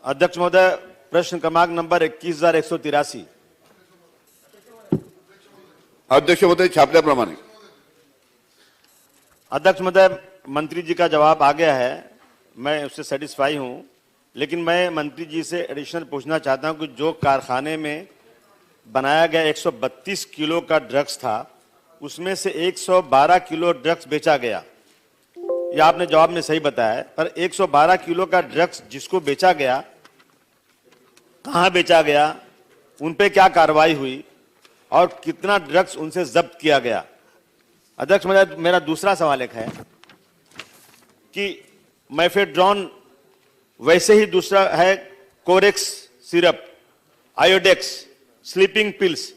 अध्यक्ष महोदय, प्रश्न क्रमांक नंबर 21,183। अध्यक्ष महोदय, छापल्याप्रमाणे। अध्यक्ष महोदय, मंत्री जी का जवाब आ गया है, मैं उससे सेटिस्फाई हूं, लेकिन मैं मंत्री जी से एडिशनल पूछना चाहता हूं कि जो कारखाने में बनाया गया 132 किलो का ड्रग्स था, उसमें से 112 किलो ड्रग्स बेचा गया। यह आपने जवाब में सही बताया है, पर 112 किलो का ड्रग्स जिसको बेचा गया, कहां बेचा गया, उन पे क्या कार्रवाई हुई और कितना ड्रग्स उनसे जब्त किया गया। अध्यक्ष महोदय, मेरा दूसरा सवाल एक है कि मैफेड्रॉन, वैसे ही दूसरा है Corex syrup, Iodex, sleeping pills,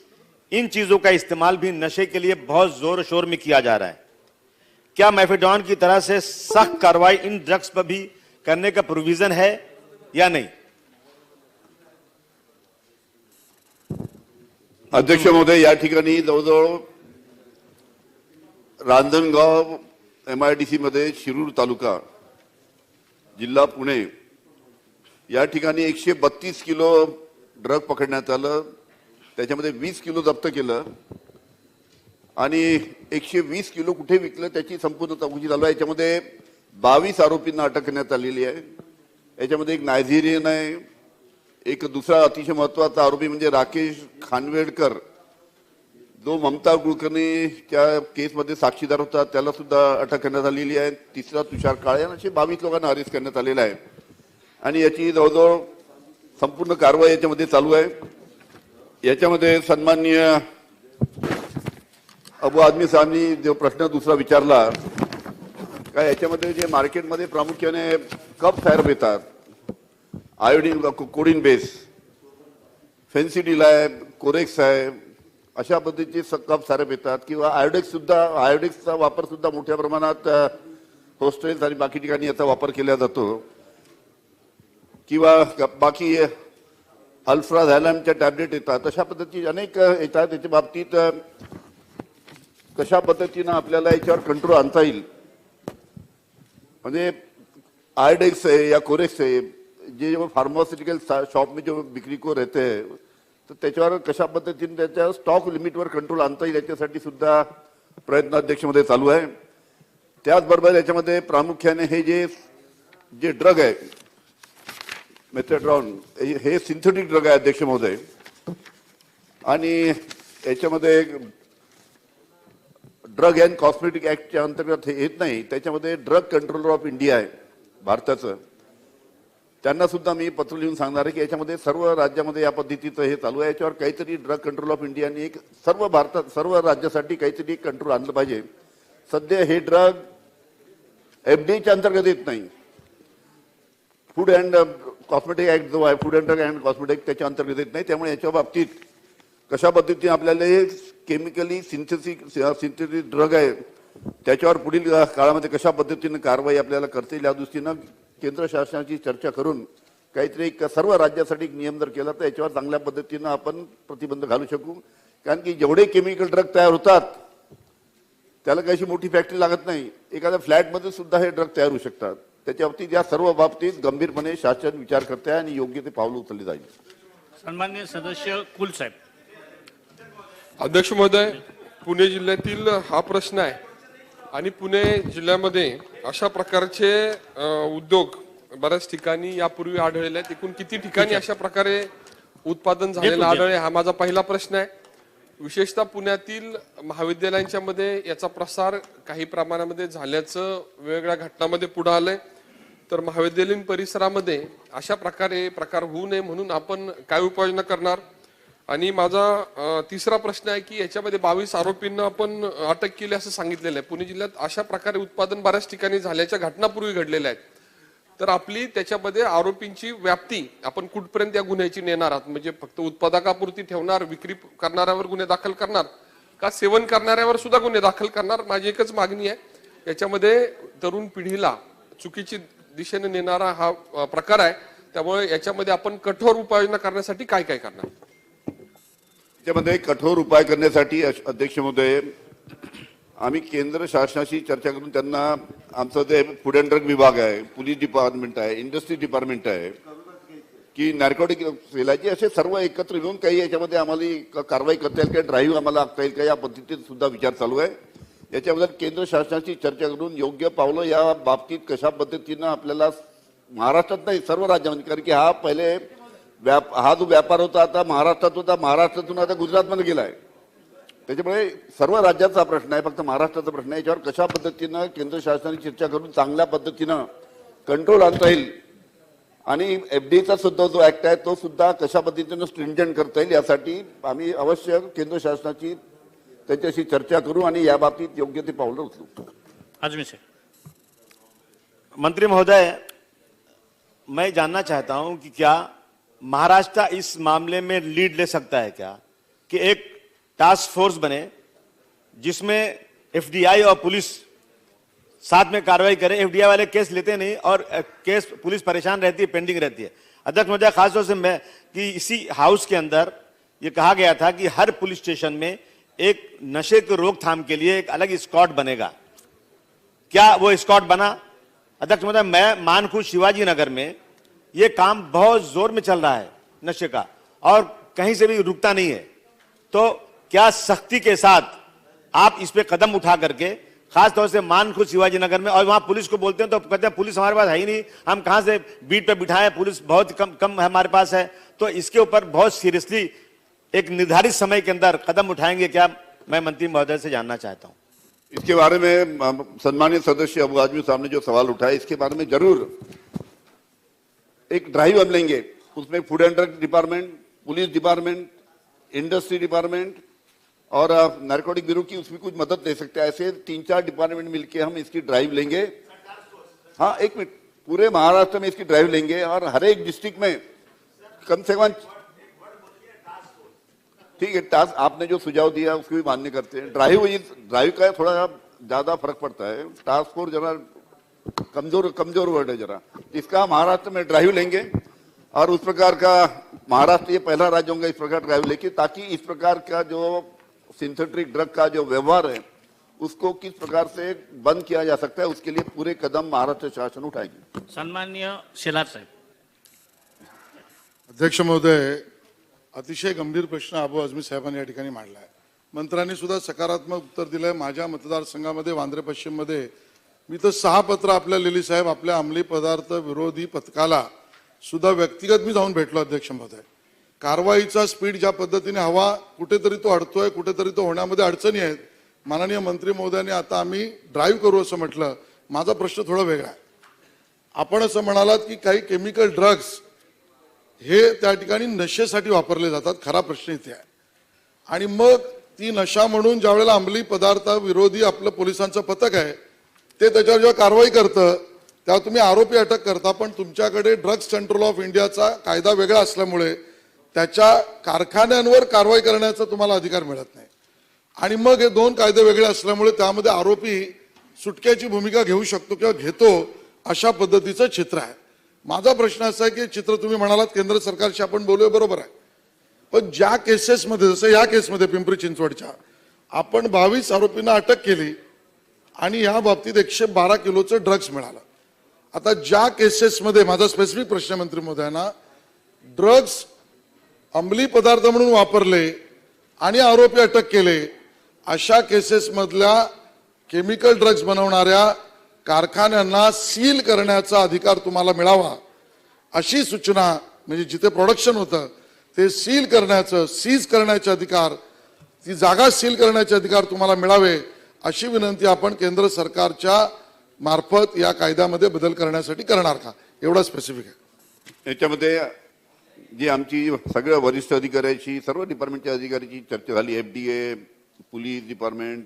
in चीजों का इस्तेमाल भी नशे के लिए बहुत जोर शोर में किया जा रहा है। क्या मैफेड्रॉन की तरह से सख्त कार्रवाई इन ड्रग्स पर भी करने का प्रोविजन है या नहीं? अध्यक्ष महोदय, या ठिकाणी जवळजवळ रांजणगाव MIDC मध्ये शिरूर तालुका जिल्हा पुणे या ठिकाणी 132 किलो ड्रग पकडण्यात आलं। त्याच्यामध्ये 20 किलो जप्त केलं आणि 120 किलो कुठे विकलं त्याची संपूर्ण चौकशी चालू आहे। याच्यामध्ये 22 आरोपींना अटक करण्यात आलेली आहे। याच्यामध्ये एक नायजेरियन आहे, एक दुसरा अतिशय महत्त्वाचा आरोपी म्हणजे राकेश खानवेडकर, जो ममता कुलकर्णीच्या केसमध्ये साक्षीदार होता, त्याला सुद्धा अटक करण्यात आलेली आहे। तिसरा तुषार काळे, असे 22 लोकांना अरेस्ट करण्यात आलेला आहे आणि याची जवळजवळ संपूर्ण कारवाई याच्यामध्ये चालू आहे। याच्यामध्ये सन्माननीय अबू आदमी साहेबांनी जो प्रश्न दुसरा विचारला काय, याच्यामध्ये जे मार्केटमध्ये प्रामुख्याने कप फायर येतात, आयोडीन कोडिन बेस, फेन्सिडिल आहे, कोरेक्स आहे, अशा पद्धतीचे कप सारे येतात किंवा आयोडेक्सचा वापर सुद्धा मोठ्या प्रमाणात हॉस्टेल्स आणि बाकी ठिकाणी याचा वापर केला जातो किंवा बाकी अल्फ्राझॅलमच्या टॅबलेट येतात। अशा पद्धतीचे अनेक येतात। त्याच्या बाबतीत कशा पद्धतीने आपल्याला याच्यावर कंट्रोल आणता येईल, म्हणजे आयोडेक्स है या कोरेक्स है, जे फार्मास्युटिकल शॉप में जो बिक्री को रहते हैं, तर त्याच्यावर कशा पद्धतीने त्याच्या स्टॉक लिमिटवर कंट्रोल आणता येईल याच्यासाठी सुद्धा प्रयत्न अध्यक्षमध्ये चालू आहे। त्याचबरोबर याच्यामध्ये प्रामुख्याने हे जे ड्रग आहे मेथेड्रॉन, हे सिंथेटिक ड्रग आहे अध्यक्ष महोदय, आणि याच्यामध्ये ड्रग अँड कॉस्मेटिक ऍक्टच्या अंतर्गत हे येत नाही। त्याच्यामध्ये ड्रग कंट्रोलर ऑफ इंडिया आहे भारताचं, त्यांना सुद्धा मी पत्र लिहून सांगणार आहे की याच्यामध्ये सर्व राज्यामध्ये या पद्धतीचं हे चालू आहे। याच्यावर काहीतरी ड्रग कंट्रोल ऑफ इंडियाने एक सर्व राज्यासाठी काहीतरी कंट्रोल आणलं पाहिजे। सध्या हे ड्रग FDAच्या अंतर्गत येत नाही। फूड अँड कॉस्मेटिक ऍक्ट जो आहे, food and drug and cosmetic, त्याच्या अंतर्गत येत नाही। त्यामुळे याच्या बाबतीत कशा पद्धतीने आपल्याला हे केमिकली सिंथेटिक ड्रग आहे त्याच्यावर पुढील काळामध्ये कशा पद्धतीने कारवाई आपल्याला करता येईल या दृष्टीनं केंद्र शासनाची चर्चा करून काहीतरी सर्व राज्यासाठी एक नियम जर केला तर याच्यावर चांगल्या पद्धतीने आपण प्रतिबंध घालू शकू। कारण की जेवढे केमिकल ड्रग तयार होतात त्याला काही मोठी फॅक्टरी लागत नाही, एखाद्या फ्लॅटमध्ये सुद्धा हे ड्रग तयार होऊ शकतात। त्याच्या बाबतीत या सर्व बाबतीत गंभीरपणे शासन विचार करते आहे आणि योग्य ते पावलं उचलली जाईल। सन्माननीय सदस्य कुल साहेब। अध्यक्ष महोदय, पुणे जिल्ह्यातील हा प्रश्न आहे आणि पुणे जिल्ह्यामध्ये अशा प्रकारचे उद्योग बऱ्याच ठिकाणी यापूर्वी आढळले आहेत। एकूण किती ठिकाणी अशा प्रकारे उत्पादन झालेलं आढळले, हा माझा पहिला प्रश्न आहे। विशेषतः पुण्यातील महाविद्यालयांच्या मध्ये याचा प्रसार काही प्रमाणामध्ये झाल्याचं वेगवेगळ्या घटनांमध्ये पुढे आलंय, तर महाविद्यालयीन परिसरामध्ये अशा प्रकारे प्रकार होऊ नये म्हणून आपण काय उपाययोजना करणार? आणि माझा तिसरा प्रश्न आहे की याच्यामध्ये 22 आरोपींना आपण अटक केली असं सांगितलेलं आहे। पुणे जिल्ह्यात अशा प्रकारे उत्पादन बऱ्याच ठिकाणी झाल्याच्या घटनापूर्वी घडलेल्या आहेत, तर आपली त्याच्यामध्ये आरोपींची व्याप्ती आपण कुठपर्यंत या गुन्ह्याची नेणार आहात? म्हणजे फक्त उत्पादकापुरती ठेवणार, विक्री करणाऱ्यावर गुन्हे दाखल करणार का सेवन करणाऱ्यावर सुद्धा गुन्हे दाखल करणार? माझी एकच मागणी आहे, याच्यामध्ये तरुण पिढीला चुकीची दिशेने नेणारा हा प्रकार आहे, त्यामुळे याच्यामध्ये आपण कठोर उपाययोजना करण्यासाठी काय काय करणार? त्यामध्ये कठोर उपाय करण्यासाठी अध्यक्ष महोदय आम्ही केंद्र शासनाशी चर्चा करून त्यांना आमचं जे फूड अँड ड्रग विभाग आहे, पोलीस डिपार्टमेंट आहे, इंडस्ट्री डिपार्टमेंट आहे, की नार्कोटिक सेलाची असे सर्व एकत्र येऊन काही याच्यामध्ये आम्हाला कारवाई करता येईल, काही ड्राईव्ह आम्हाला आखता येईल का, या पद्धतीत सुद्धा विचार चालू आहे. याच्याबद्दल केंद्र शासनाची चर्चा करून योग्य पावलं या बाबतीत कशा पद्धतीनं आपल्याला महाराष्ट्रात नाही सर्व राज्यामध्ये, कारण की हा पहिले हा जो व्यापार होता आता महाराष्ट्रात होता, महाराष्ट्रातून आता गुजरातमध्ये गेला आहे. त्याच्यामुळे सर्व राज्याचा प्रश्न आहे, फक्त महाराष्ट्राचा प्रश्न आहे. याच्यावर कशा पद्धतीनं केंद्र शासनाने चर्चा करून चांगल्या पद्धतीनं कंट्रोल आणता येईल आणि एफडीचा सुद्धा जो ऍक्ट आहे तो सुद्धा कशा पद्धतीनं स्ट्रिंजंट करता येईल यासाठी आम्ही अवश्य केंद्र शासनाची त्यांच्याशी चर्चा करू आणि या बाबतीत योग्य ते पावलं उचलू. आजमी से मंत्री महोदय, मैं जानना चाहता हूं कि क्या महाराष्ट्र इस मामले में लीड ले सकता है क्या, कि एक टास्क फोर्स बने जिसमें एफडीआई और पुलिस साथ में कार्रवाई करे. एफडीआई वाले केस लेते नहीं और केस पुलिस परेशान रहती है, पेंडिंग रहती है. अध्यक्ष महोदय, खासतौर से मैं कि इसी हाउस के अंदर ये कहा गया था कि हर पुलिस स्टेशन में एक नशे की रोकथाम के लिए एक अलग स्क्वाड बनेगा. क्या वो स्क्वाड बना? अध्यक्ष महोदय, मैं मानखुद शिवाजी नगर में ये काम बहुत जोर में चल रहा है नशे का और कहीं से भी रुकता नहीं है. तो क्या सख्ती के साथ आप इस पे कदम उठा करके, खासतौर से मानखुद शिवाजी नगर में, और वहां पुलिस को बोलते हैं तो कहते हैं पुलिस हमारे पास है ही नहीं, हम कहां से बीट पे बिठाएं, पुलिस बहुत कम हमारे पास है. तो इसके ऊपर बहुत सीरियसली एक निर्धारित समय के अंदर कदम उठाएंगे क्या, मैं मंत्री महोदय से जानना चाहता हूं. इसके बारे में सम्मानित सदस्य अबू आजमी साहब ने जो सवाल उठाया, इसके बारे में जरूर एक ड्राइव हम लेंगे. उसमें food end drug department, police department, industry department और नारकोटिक ब्यूरो की उसमें कुछ मदद ले सकते हैं. ऐसे 3-4 डिपार्टमेंट मिलकर हम इसकी ड्राइव लेंगे. हाँ, एक मिनट, पूरे महाराष्ट्र में इसकी ड्राइव लेंगे और हर एक डिस्ट्रिक्ट में कम से कम, ठीक है, टास्क आपने जो सुझाव दिया उसको भी मान्य करते हैं. ड्राइव का थोड़ा ज्यादा फर्क पड़ता है, टास्क फोर्स जरा कमजोर वर्ड है जरा. इसका महाराष्ट्र में ड्राइव लेंगे और उस प्रकार का महाराष्ट्र ये पहला राज्य होगा इस प्रकार ड्राइव लेके, ताकि इस प्रकार का जो सिंथेटिक ड्रग का जो व्यवहार है उसको किस प्रकार से बंद किया जा सकता है, उसके लिए पूरे कदम महाराष्ट्र शासन उठाएगी. सन्माननीय शेलार साहेब. अध्यक्ष महोदय, अतिशय गंभीर प्रश्न अबू आझमी साहेबांनी या ठिकाणी मांडला आहे. मंत्र्यांनी सुद्धा सकारात्मक उत्तर दिलंय. माझ्या मतदारसंघामध्ये वांद्रे पश्चिम मध्ये मी तर 6 पत्र आपल्या लिहिली साहेब, आपल्या अंमली पदार्थ विरोधी पथकाला सुद्धा व्यक्तिगत मी जाऊन भेटलो. अध्यक्ष महोदय, कारवाईचा स्पीड ज्या पद्धतीने हवा, कुठेतरी तो अडतोय, कुठेतरी तो होण्यामध्ये अडचणी आहेत. माननीय मंत्री महोदयांनी आता आम्ही ड्राईव्ह करू असं म्हटलं. माझा प्रश्न थोडा वेगळा आहे. आपण असं म्हणालात की काही केमिकल ड्रग्स हे त्या ठिकाणी नशेसाठी वापरले जातात. खरा प्रश्न इथे आहे. आणि मग ती नशा म्हणून ज्यावेळेला अंमली पदार्थ विरोधी आपलं पोलिसांचं पथक आहे ते त्याच्यावर जेव्हा कारवाई करतं तेव्हा तुम्ही आरोपी अटक करता, पण तुमच्याकडे ड्रग्स कंट्रोल ऑफ इंडियाचा कायदा वेगळा असल्यामुळे त्याच्या कारखान्यांवर कारवाई करण्याचा तुम्हाला अधिकार मिळत नाही. आणि मग हे 2 कायदे वेगळे असल्यामुळे त्यामध्ये आरोपी सुटक्याची भूमिका घेऊ शकतो किंवा घेतो, अशा पद्धतीचं चित्र आहे. माझा प्रश्न असा आहे की चित्र तुम्ही म्हणालात केंद्र सरकारशी आपण बोलूया, बरोबर आहे, पण ज्या केसेसमध्ये, जसं या केसमध्ये पिंपरी चिंचवडच्या आपण 22 आरोपींना अटक केली आणि या बाबतीत 112 किलोचं ड्रग्स मिळालं. आता ज्या केसेसमध्ये, माझा स्पेसिफिक प्रश्न मंत्री महोदयांना, ड्रग्स अंमली पदार्थ म्हणून वापरले आणि आरोपी अटक केले, अशा केसेसमधल्या केमिकल ड्रग्स बनवणाऱ्या कारखान्यांना सील करण्याचा अधिकार तुम्हाला मिळावा, अशी सूचना, म्हणजे जिथे प्रोडक्शन होतं ते सील करण्याचं, सीज करण्याचे अधिकार, ती जागा सील करण्याचे अधिकार तुम्हाला मिळावे, अशी विनंती आपण केंद्र सरकारच्या मार्फत या कायद्यामध्ये बदल करण्यासाठी करणार का? एवढा स्पेसिफिक आहे. याच्यामध्ये जी आमची सगळ्या वरिष्ठ अधिकाऱ्याची, सर्व डिपार्टमेंटच्या अधिकाऱ्याची चर्चा झाली. एफडीए, पोलीस डिपार्टमेंट,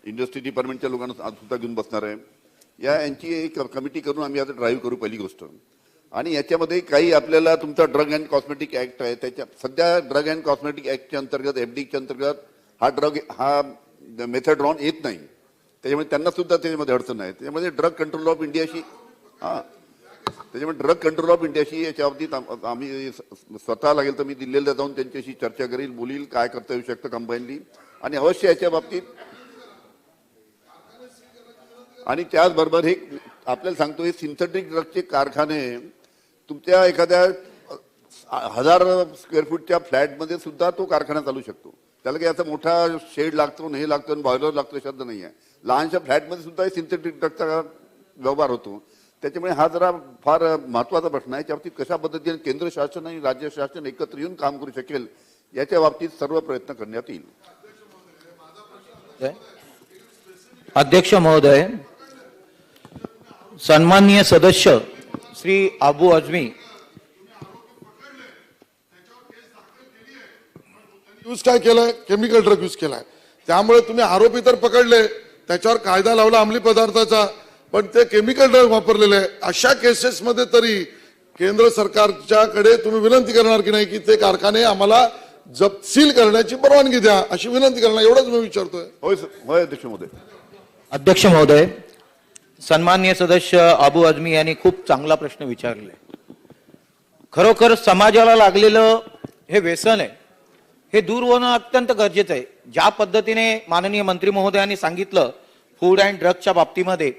इंडस्ट्री डिपार्टमेंटच्या लोकांना सुद्धा घेऊन बसणार आहे. यांची एक कमिटी करून आम्ही आता ड्राईव्ह करू पहिली गोष्ट. आणि याच्यामध्ये काही आपल्याला तुमचा ड्रग अँड कॉस्मेटिक ऍक्ट आहे, त्याच्या सध्या ड्रग अँड कॉस्मेटिक ऍक्टच्या अंतर्गत, एफडीच्या अंतर्गत हा मेथडॉन येत नाही. त्याच्यामुळे त्यांना सुद्धा त्याच्यामध्ये अडचण आहे. त्याच्यामध्ये ड्रग कंट्रोल ऑफ इंडियाशी, त्याच्यामुळे ड्रग कंट्रोल ऑफ इंडियाशी याच्या बाबतीत आम्ही स्वतः लागेल तर मी दिल्लीला जाऊन त्यांच्याशी चर्चा करेल, बोलील काय करता येऊ शकतं कंबाईनली, आणि अवश्य याच्या बाबतीत. आणि त्याचबरोबर हे आपल्याला सांगतो, हे सिंथेटिक ड्रगचे कारखाने तुमच्या एखाद्या 1000 स्क्वेअर फूटच्या फ्लॅटमध्ये सुद्धा तो कारखाना चालू शकतो. त्याला काही असा मोठा शेड लागतो, हे लागतो, बॉयलर लागतो शब्द नाही आहे. लहानशा फ्लॅटमध्ये सुद्धा सिंथेटिक ड्रगचा व्यवहार होतो. त्याच्यामुळे हा जरा फार महत्वाचा प्रश्न आहे. त्याबाबतीत कशा पद्धतीने केंद्र शासन आणि राज्य शासन एकत्र येऊन काम करू शकेल याच्या बाबतीत सर्व प्रयत्न करण्यात येईल. अध्यक्ष महोदय, सन्माननीय सदस्य श्री अबू आझमी यूज काय केलंय? केमिकल ड्रग यूज केलाय. त्यामुळे तुम्ही आरोपी तर पकडले, त्याच्यावर कायदा लावला अंमली पदार्थाचा, पण ते केमिकल ड्रग वापरलेले आहे. अशा केसेसमध्ये तरी केंद्र सरकारच्याकडे तुम्ही विनंती करणार की नाही की ते कारखाने आम्हाला जप्त सील करण्याची परवानगी द्या, अशी विनंती करणार? एवढंच मी विचारतोय. होय अध्यक्ष महोदय. अध्यक्ष महोदय, सन्माननीय सदस्य अबू आझमी यांनी खूप चांगला प्रश्न विचारले. खरोखर समाजाला लागलेलं हे व्यसन आहे, हे दूर होणं अत्यंत गरजेचं आहे. ज्या पद्धतीने माननीय मंत्री महोदयांनी सांगितलं फूड अँड ड्रगच्या बाबतीमध्ये,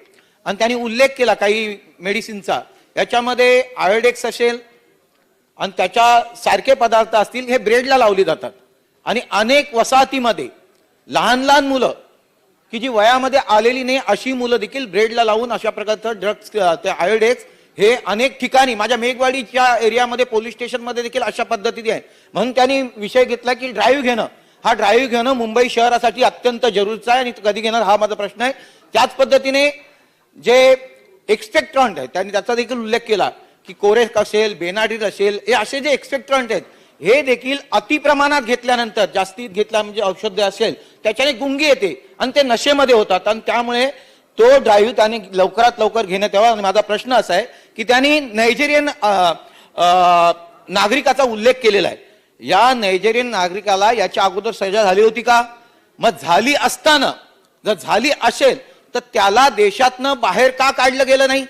आणि त्यांनी उल्लेख केला काही मेडिसिनचा, याच्यामध्ये आयोडेक्स असेल आणि त्याच्या सारखे पदार्थ असतील, हे ब्रेडला लावली जातात. आणि अनेक वसाहतीमध्ये लहान लहान मुलं की जी वयामध्ये आलेली नाही अशी मुलं देखील ब्रेडला लावून अशा प्रकारचं ड्रग्स, ते आयोडेक्स हे अनेक ठिकाणी माझ्या मेघवाडीच्या एरियामध्ये पोलीस स्टेशनमध्ये देखील अशा पद्धतीने आहे. म्हणून त्यांनी विषय घेतला की ड्राईव्ह घेणं, हा ड्राईव्ह घेणं मुंबई शहरासाठी अत्यंत जरुरीचं आहे आणि कधी घेणार हा माझा प्रश्न आहे. त्याच पद्धतीने जे एक्सपेक्ट्रंट आहे त्यांनी त्याचा देखील उल्लेख केला की कोरेक असेल, बेनाडिल असेल, हे असे जे एक्सपेक्ट्रंट आहेत हे देखील अति प्रमाणात घेतल्यानंतर, जास्तीत घेतल्या म्हणजे औषध असेल त्याच्याने गुंगी येते आणि ते नशेमध्ये होतात आणि त्यामुळे तो ड्राईव्ह त्याने लवकरात लवकर घेण्यात यावा. आणि माझा प्रश्न असा आहे की त्यांनी नायजेरियन नागरिकाचा उल्लेख केलेला आहे. या नायजेरियन नागरिकाला याच्या अगोदर सजा झाली होती का? मग झाली असताना जर झाली असेल तर त्याला देशातनं बाहेर का काढलं गेलं नाही?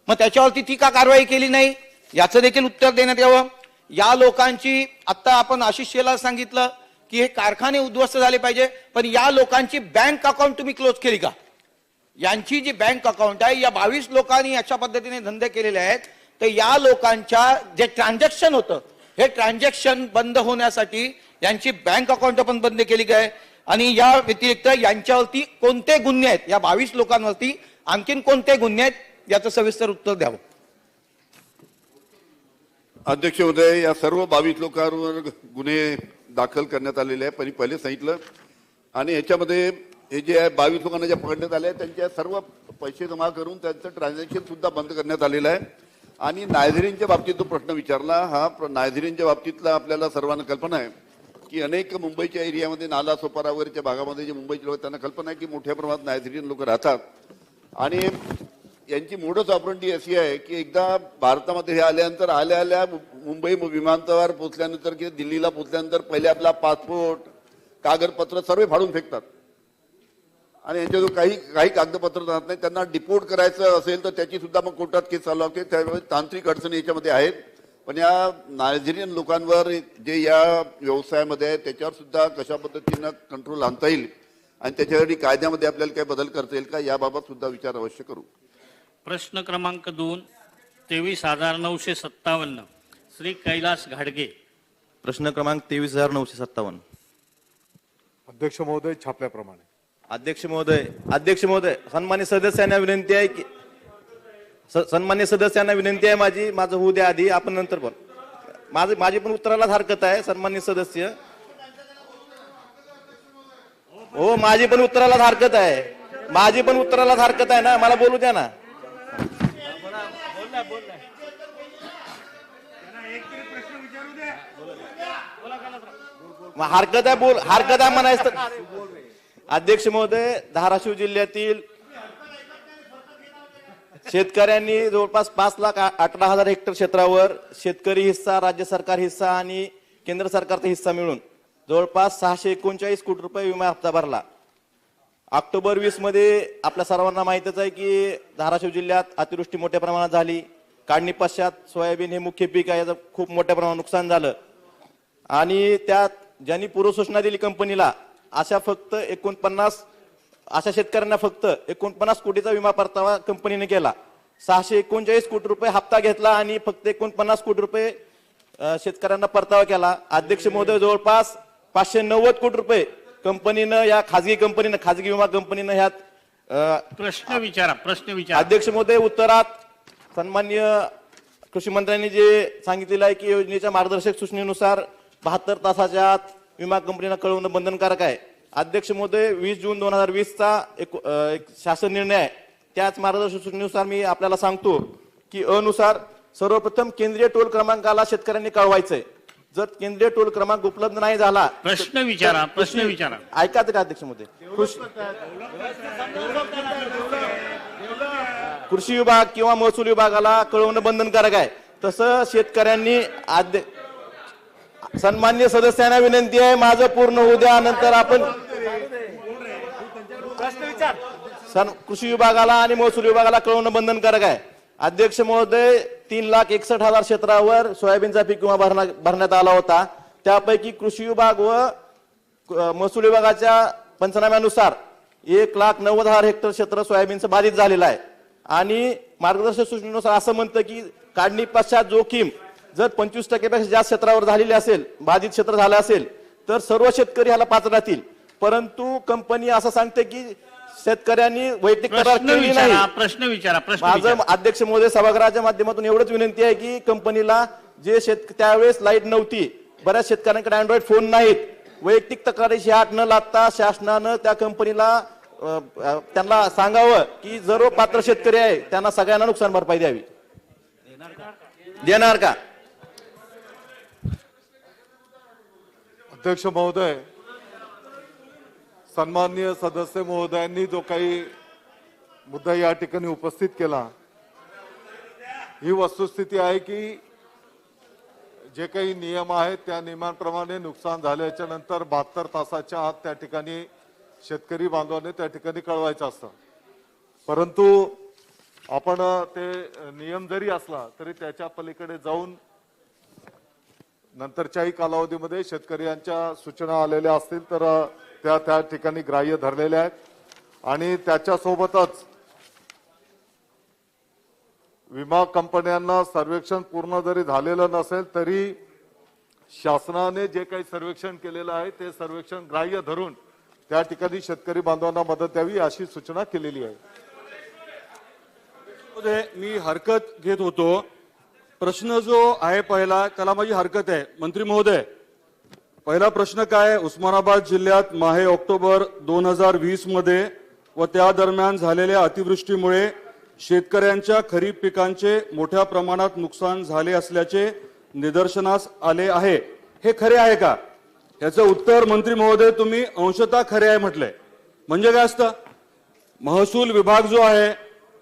मग त्याच्यावरती ती का कारवाई केली नाही? याचं देखील उत्तर देण्यात यावं. या लोकांची आता आपण आशिष शेलार सांगितलं की हे कारखाने उद्ध्वस्त झाले पाहिजे, पण या लोकांची बँक अकाउंट तुम्ही क्लोज केली का? यांची जी बँक अकाउंट आहे, या 22 लोकांनी अशा पद्धतीने धंदे केलेले आहेत, तर या लोकांच्या जे ट्रान्झॅक्शन होतं हे ट्रान्झॅक्शन बंद होण्यासाठी यांची बँक अकाउंट पण बंद केली काय? आणि या व्यतिरिक्त यांच्यावरती कोणते गुन्हे आहेत, या 22 लोकांवरती आणखीन कोणते गुन्हे आहेत, याचं सविस्तर उत्तर द्यावं. अध्यक्ष महोदय, या सर्व 22 लोकांवर गुन्हे दाखल करण्यात आलेले आहे. पहिले सांगितलं. आणि याच्यामध्ये हे जे आहे 22 लोकांना जे पकडण्यात आले आहे त्यांच्या सर्व पैसे जमा करून त्यांचं ट्रान्झॅक्शन सुद्धा बंद करण्यात आलेलं आहे. आणि नायजेरियनच्या बाबतीत जो प्रश्न विचारला, हा नायजेरियनच्या बाबतीतला आपल्याला सर्वांना कल्पना आहे की अनेक मुंबईच्या एरियामध्ये, नाला सोपारा वगैरेच्या भागामध्ये जे मुंबईचे लोक, त्यांना कल्पना आहे की मोठ्या प्रमाणात नायजेरियन लोक राहतात. आणि यांची मोडस ऑपरेंडी अशी आहे की एकदा भारतामध्ये हे आल्यानंतर आल्या मुंबई विमानतळावर पोहोचल्यानंतर किंवा दिल्लीला पोहोचल्यानंतर पहिले आपला पासपोर्ट, कागदपत्र सर्व फाडून फेकतात. आणि यांच्या जो काही कागदपत्र राहत नाही, त्यांना डिपोर्ट करायचं असेल तर त्याची सुद्धा मग कोर्टात केस चालू लागते. त्यामुळे तांत्रिक अडचणी याच्यामध्ये आहेत. पण या नायजेरियन लोकांवर जे या व्यवसायामध्ये आहे त्याच्यावर सुद्धा कशा पद्धतीनं कंट्रोल आणता येईल आणि त्याच्यासाठी कायद्यामध्ये आपल्याला काही बदल करता येईल का, याबाबत सुद्धा विचार अवश्य करू. प्रश्न क्रमांक 2, 23,957 श्री कैलास घाडगे. प्रश्न क्रमांक 23,957. अध्यक्ष महोदय, छापल्याप्रमाणे. अध्यक्ष महोदय, सन्मान्य सदस्यांना विनंती आहे की माझं होऊ द्या आधी, आपण नंतर बोल. माझी पण उत्तराला हरकत आहे सन्मान्य सदस्य. हो, माझी पण उत्तराला हरकत आहे ना, मला बोलू द्या ना. हरकत आहे म्हणायचं. अध्यक्ष महोदय, धाराशिव जिल्ह्यातील शेतकऱ्यांनी जवळपास 5,18,000 हेक्टर क्षेत्रावर शेतकरी हिस्सा, राज्य सरकार हिस्सा आणि केंद्र सरकारचा हिस्सा मिळून जवळपास 639 कोटी रुपये विमा हप्ता भरला. ऑक्टोबर 20 मध्ये आपल्या सर्वांना माहितच आहे की धाराशिव जिल्ह्यात अतिवृष्टी मोठ्या प्रमाणात झाली. काढणी पश्चात सोयाबीन हे मुख्य पीक आहे, याचं खूप मोठ्या प्रमाणात नुकसान झालं. आणि त्यात ज्यांनी पूर्वसूचना दिली कंपनीला, अशा शेतकऱ्यांना फक्त 49 कोटीचा विमा परतावा कंपनीने केला. 639 कोटी रुपये हप्ता घेतला आणि फक्त 49 कोटी रुपये शेतकऱ्यांना परतावा केला. अध्यक्ष महोदय, जवळपास 590 कोटी रुपये कंपनीनं, या खाजगी कंपनीनं, खाजगी विमा कंपनीनं ह्यात प्रश्न विचारा. अध्यक्ष महोदय, उत्तरात सन्माननीय कृषी मंत्र्यांनी जे सांगितलेलं आहे की योजनेच्या मार्गदर्शक सूचनेनुसार 72 तासाच्या आत विमा कंपनीला कळवणं बंधनकारक आहे. अध्यक्ष महोदय, 20 जून 2020चा एक शासन निर्णय आहे. त्याच मार्गदर्शक सूचनेनुसार मी आपल्याला सांगतो की अनुसार सर्वप्रथम केंद्रीय टोल क्रमांकाला शेतकऱ्यांनी कळवायचंय. जर केंद्रीय टोल क्रमांक उपलब्ध नाही झाला, प्रश्न विचारा. ऐकायचं का अध्यक्ष महोदय? कृषी विभाग किंवा महसूल विभागाला कळवणं बंधनकारक आहे. तसं शेतकऱ्यांनी सन्मान्य सदस्यांना विनंती आहे, माझं पूर्ण होऊ द्या, नंतर आपण कृषी विभागाला आणि महसूल विभागाला कळवणं बंधनकारक आहे. अध्यक्ष महोदय, 3,61,000 क्षेत्रावर सोयाबीनचा पीक विमा भरण्यात आला होता. त्यापैकी कृषी विभाग व महसूल विभागाच्या पंचनाम्यानुसार 1,90,000 हेक्टर क्षेत्र सोयाबीनचं बाधित झालेलं आहे. आणि मार्गदर्शक सूचनेनुसार असं म्हणतं की काढणी पश्चात जोखीम जर 25% पेक्षा जास्त क्षेत्रावर झालेली असेल, बाधित क्षेत्र झालं असेल, तर सर्व शेतकरी ह्याला पात्र राहतील. परंतु कंपनी असं सांगते की शेतकऱ्यांनी वैयक्तिक तक्रार केली नाही. प्रश्न विचारा. माझं अध्यक्ष महोदय सभागृहाच्या माध्यमातून एवढंच विनंती आहे की कंपनीला जे त्यावेळेस लाईट नव्हती, बऱ्याच शेतकऱ्यांकडे अँड्रॉइड फोन नाहीत, वैयक्तिक तक्रारीची हात न लागता शासनानं त्या कंपनीला त्यांना सांगावं की सर्व पात्र शेतकरी आहे त्यांना सगळ्यांना नुकसान भरपाई द्यावी. देणार का? अध्यक्ष महोदय, सन्माननीय सदस्य महोदयांनी जो काही मुद्दा या ठिकाणी उपस्थित केला, ही वस्तुस्थिती आहे की जे काही नियम आहेत त्या नियमांप्रमाणे नुकसान झाल्याच्या नंतर 72 तासाच्या आत त्या ठिकाणी शेतकरी बांधवांनी त्या ठिकाणी कळवायचं असतं. परंतु आपण ते नियम जरी असला तरी त्याच्या पलीकडे जाऊन नंतरच्याही कालावधीमध्ये शेतकऱ्यांच्या सूचना आलेल्या असतील तर त्या ठिकाणी ग्राह्य धरलेल्या आहेत. आणि त्याच्यासोबतच विमा कंपन्यांना सर्वेक्षण पूर्ण जरी झालेलं नसेल तरी शासनाने जे काही सर्वेक्षण केलेलं आहे ते सर्वेक्षण ग्राह्य धरून त्या ठिकाणी शेतकरी बांधवांना मदत द्यावी अशी सूचना केलेली आहे. मी हरकत घेत होतो. प्रश्न जो आहे पहिला त्याला माझी हरकत आहे. मंत्री महोदय, पहिला प्रश्न काय, उस्मानाबाद जिल्ह्यात माहे ऑक्टोबर 2020 मध्ये व त्या दरम्यान झालेल्या अतिवृष्टीमुळे शेतकऱ्यांच्या खरीप पिकांचे मोठ्या प्रमाणात नुकसान झाले असल्याचे निदर्शनास आले आहे. हे खरे आहे का? याचं उत्तर मंत्री महोदय तुम्ही अंशतः खरे आहे म्हटलंय. म्हणजे काय असतं? महसूल विभाग जो आहे,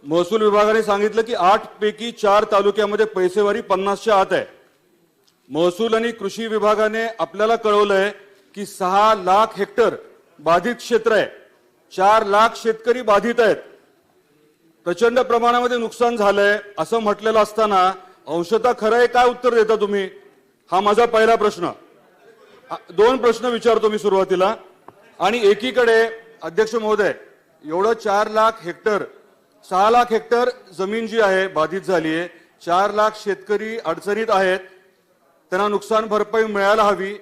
महसूल विभागाने सांगितलं की 8 पैकी 4 तालुक्यामध्ये पैसेवारी 50च्या आत आहे. महसूल आणि कृषी विभागाने आपल्याला कळवलंय की 6 लाख हेक्टर बाधित क्षेत्र आहे. 4 लाख शेतकरी बाधित आहेत. प्रचंड प्रमाणामध्ये नुकसान झालंय असं म्हटलेलं असताना अंशतः खरं आहे काय उत्तर देता तुम्ही? हा माझा पहिला प्रश्न. 2 प्रश्न विचारतो मी सुरुवातीला. आणि एकीकडे अध्यक्ष महोदय, एवढं 4 लाख हेक्टर, 6 लाख हेक्टर जमीन जी आहे बाधित झाली आहे, 4 लाख शेतकरी अडचणीत आहेत, त्यांना नुकसान भरपाई मिळायला हवी,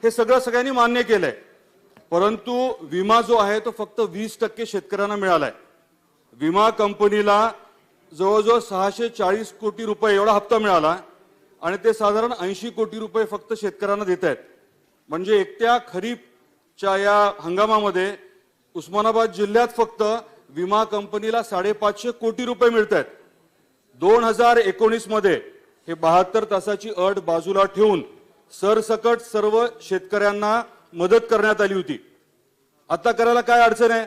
हे सगळं सगळ्यांनी मान्य केलंय. परंतु विमा जो आहे तो फक्त 20% शेतकऱ्यांना मिळालाय. विमा कंपनीला जवळजवळ 640 कोटी रुपये एवढा हप्ता मिळाला आणि ते साधारण 80 कोटी रुपये फक्त शेतकऱ्यांना देत आहेत. म्हणजे एकट्या खरीपच्या या हंगामामध्ये उस्मानाबाद जिल्ह्यात फक्त विमा कंपनीला 550 कोटी रुपये मिळत आहेत. 2019 मध्ये हे 72 तासाची अट बाजूला ठेवून सरसकट सर्व शेतकऱ्यांना मदत करण्यात आली होती. आता करायला काय अडचण आहे?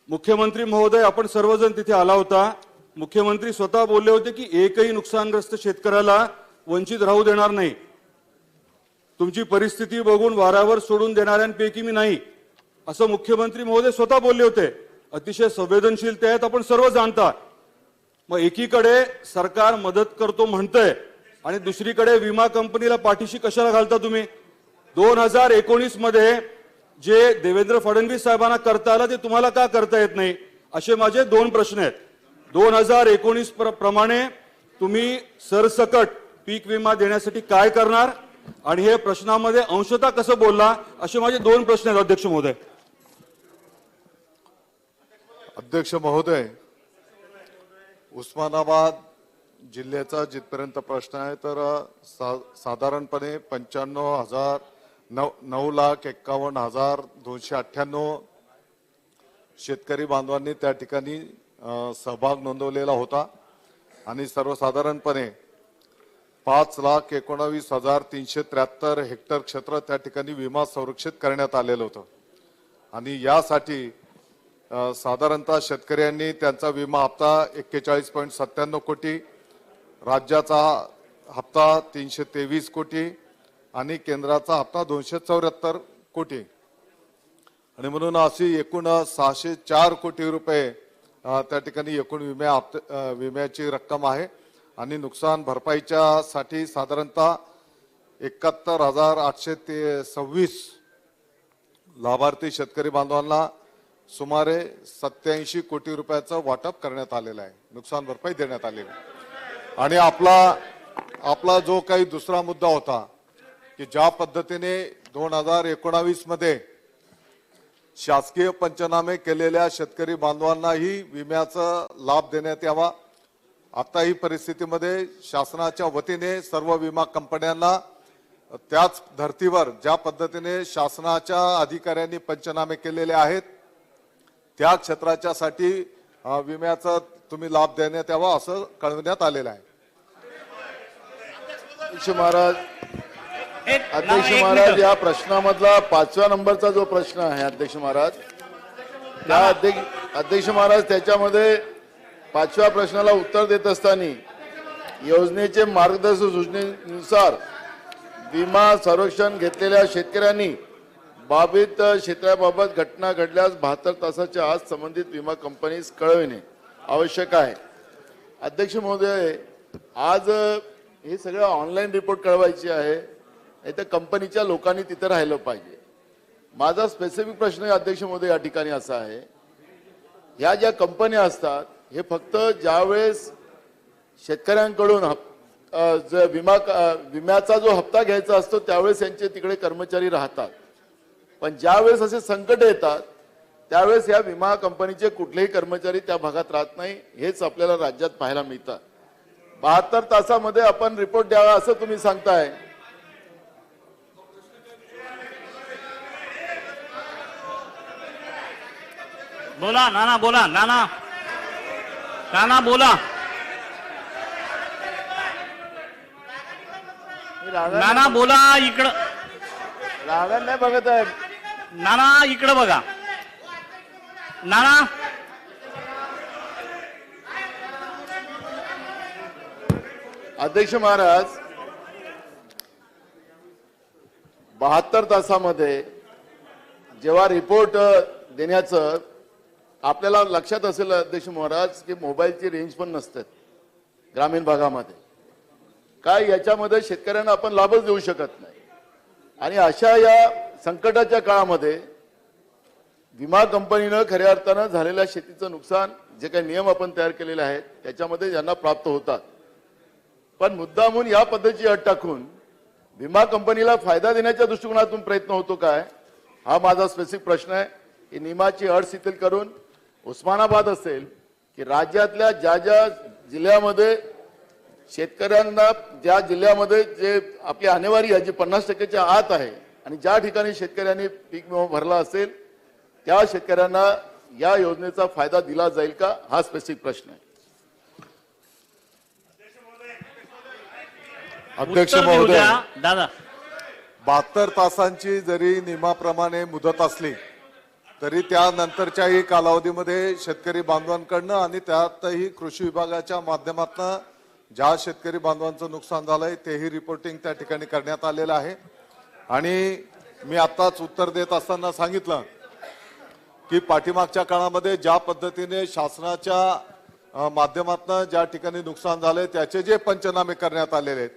मुख्यमंत्री महोदय, आपण सर्वजण तिथे आला होता. मुख्यमंत्री स्वतः बोलले होते की एकही नुकसानग्रस्त शेतकऱ्याला वंचित राहू देणार नाही. तुमची परिस्थिती बघून वाऱ्यावर सोडून देणाऱ्यांपैकी मी नाही असं मुख्यमंत्री महोदय स्वतः बोलले होते. अतिशय संवेदनशील ते आहेत, आपण सर्व जाणता. मग एकीकडे सरकार मदत करतो म्हणतंय आणि दुसरीकडे विमा कंपनीला पाठीशी कशाला घालता तुम्ही? 2019 मध्ये जे देवेंद्र फडणवीस साहेबांना करता आलं ते तुम्हाला का करता येत नाही? असे माझे 2 प्रश्न आहेत. 2019 प्रमाणे तुम्ही सरसकट पीक विमा देण्यासाठी काय करणार आणि हे प्रश्नामध्ये अंशतः कसं बोलला, असे माझे 2 प्रश्न आहेत अध्यक्ष महोदय. अध्यक्ष महोदय, उस्मानाबाद जिल्ह्याचा जिथपर्यंत प्रश्न आहे तर साधारणपणे 95,000 9,51,298 शेतकरी बांधवांनी त्या ठिकाणी सहभाग नोंदवलेला होता आणि सर्वसाधारणपणे 5,19,373 हेक्टर क्षेत्र त्या ठिकाणी विमा संरक्षित करण्यात आलेलं होतं आणि यासाठी साधारणतः शेतकऱ्यांनी त्यांचा विमा हप्ता 41.97 कोटी, राज्याचा हप्ता 323 कोटी आणि केंद्राचा हप्ता 274 कोटी आणि म्हणून अशी एकूण 604 कोटी रुपये त्या ठिकाणी एकूण विम्याची रक्कम आहे आणि नुकसान भरपाईच्या साठी साधारणतः 71,826 लाभार्थी शेतकरी बांधवांना सुमारे 87 कोटी रुपयाचं वाटप करण्यात आलेलं आहे, नुकसान भरपाई देण्यात आलेली आहे. आणि आपला जो काही दुसरा मुद्दा होता की ज्या पद्धतीने 2019 मध्ये शासकीय पंचनामे केलेल्या शेतकरी बांधवांनाही विम्याचा लाभ देण्यात यावा, आता ही परिस्थितीमध्ये शासनाच्या वतीने सर्व विमा कंपन्यांना त्याच धर्तीवर ज्या पद्धतीने शासनाच्या अधिकाऱ्यांनी पंचनामे केलेले आहेत त्या क्षेत्राच्या साठी विम्याचा तुम्ही लाभ देण्यात यावा असं कळवण्यात आलेलं आहे. अध्यक्ष महाराज, या प्रश्नामधला 5व्या नंबरचा जो प्रश्न आहे अध्यक्ष महाराज, त्या अध्यक्ष महाराज त्याच्यामध्ये 5व्या प्रश्नाला उत्तर देत असताना योजनेचे मार्गदर्शक सूचनेनुसार विमा संरक्षण घेतलेल्या शेतकऱ्यांनी बाधित क्षेत्राबाबत घटना घडल्यास 72 तासाच्या आत संबंधित विमा कंपनीस कळविणे आवश्यक आहे. अध्यक्ष महोदय, आज हे सगळं ऑनलाईन रिपोर्ट कळवायची आहे, नाही तर कंपनीच्या लोकांनी तिथे राहिलं पाहिजे. माझा स्पेसिफिक प्रश्न अध्यक्ष महोदय या ठिकाणी असा आहे, ह्या ज्या कंपन्या असतात हे फक्त ज्यावेळेस शेतकऱ्यांकडून विम्याचा जो हप्ता घ्यायचा असतो त्यावेळेस यांचे तिकडे कर्मचारी राहतात, पण ज्यावेळेस असे संकट येतात त्यावेळेस या विमा कंपनीचे कुठलेही कर्मचारी त्या भागात राहत नाही. हेच आपल्याला राज्यात पाहायला मिळतं. 72 तासामध्ये आपण रिपोर्ट द्यावा असं तुम्ही सांगताय. बोला नाना, बोला नाना, नाना बोला, नाना बोला, इकडं रागण नाही बघत आहे नाना, इकडं बघा नाना. अध्यक्ष महाराज, 72 तासामध्ये जेव्हा रिपोर्ट देण्याचं आपल्याला लक्षात असेल अध्यक्ष महाराज की मोबाईलची रेंज पण नसते ग्रामीण भागामध्ये, काय याच्यामध्ये शेतकऱ्यांना आपण लाभच देऊ शकत नाही. आणि अशा या संकटाच्या काळामध्ये विमा कंपनीनं खऱ्या अर्थानं झालेल्या शेतीचं नुकसान जे काही नियम आपण तयार केलेले आहेत त्याच्यामध्ये यांना प्राप्त होतात, पण मुद्दामून या पद्धतीची अट टाकून विमा कंपनीला फायदा देण्याच्या दृष्टिकोनातून प्रयत्न होतो काय, हा माझा स्पेसिफिक प्रश्न आहे. की नियमाची अट शिथिल करून उस्मानाबाद असेल की राज्यातल्या ज्या ज्या जिल्ह्यामध्ये शेतकऱ्यांना, ज्या जिल्ह्यामध्ये जे आपली आणेवारी आहे जी 50%च्या आत आहे आणि ज्या ठिकाणी शेतकऱ्यांनी पीक विमा भरला असेल त्या शेतकऱ्यांना या योजनेचा फायदा दिला जाईल का, हा स्पेसिफिक प्रश्न आहे. अध्यक्ष उत्तर देऊ महोदय, द्या दादा. 72 तासांची जरी नियमाप्रमाणे मुदत असली तरी त्यानंतरच्याही कालावधीमध्ये शेतकरी बांधवांकडनं आणि त्यातही कृषी विभागाच्या माध्यमातून ज्या शेतकरी बांधवांचं नुकसान झालंय तेही रिपोर्टिंग त्या ठिकाणी करण्यात आलेलं आहे. आणि मी आताच उत्तर देत असताना सांगितलं की पाठीमागच्या काळामध्ये ज्या पद्धतीने शासनाच्या माध्यमातून ज्या ठिकाणी नुकसान झालंय त्याचे जे पंचनामे करण्यात आलेले आहेत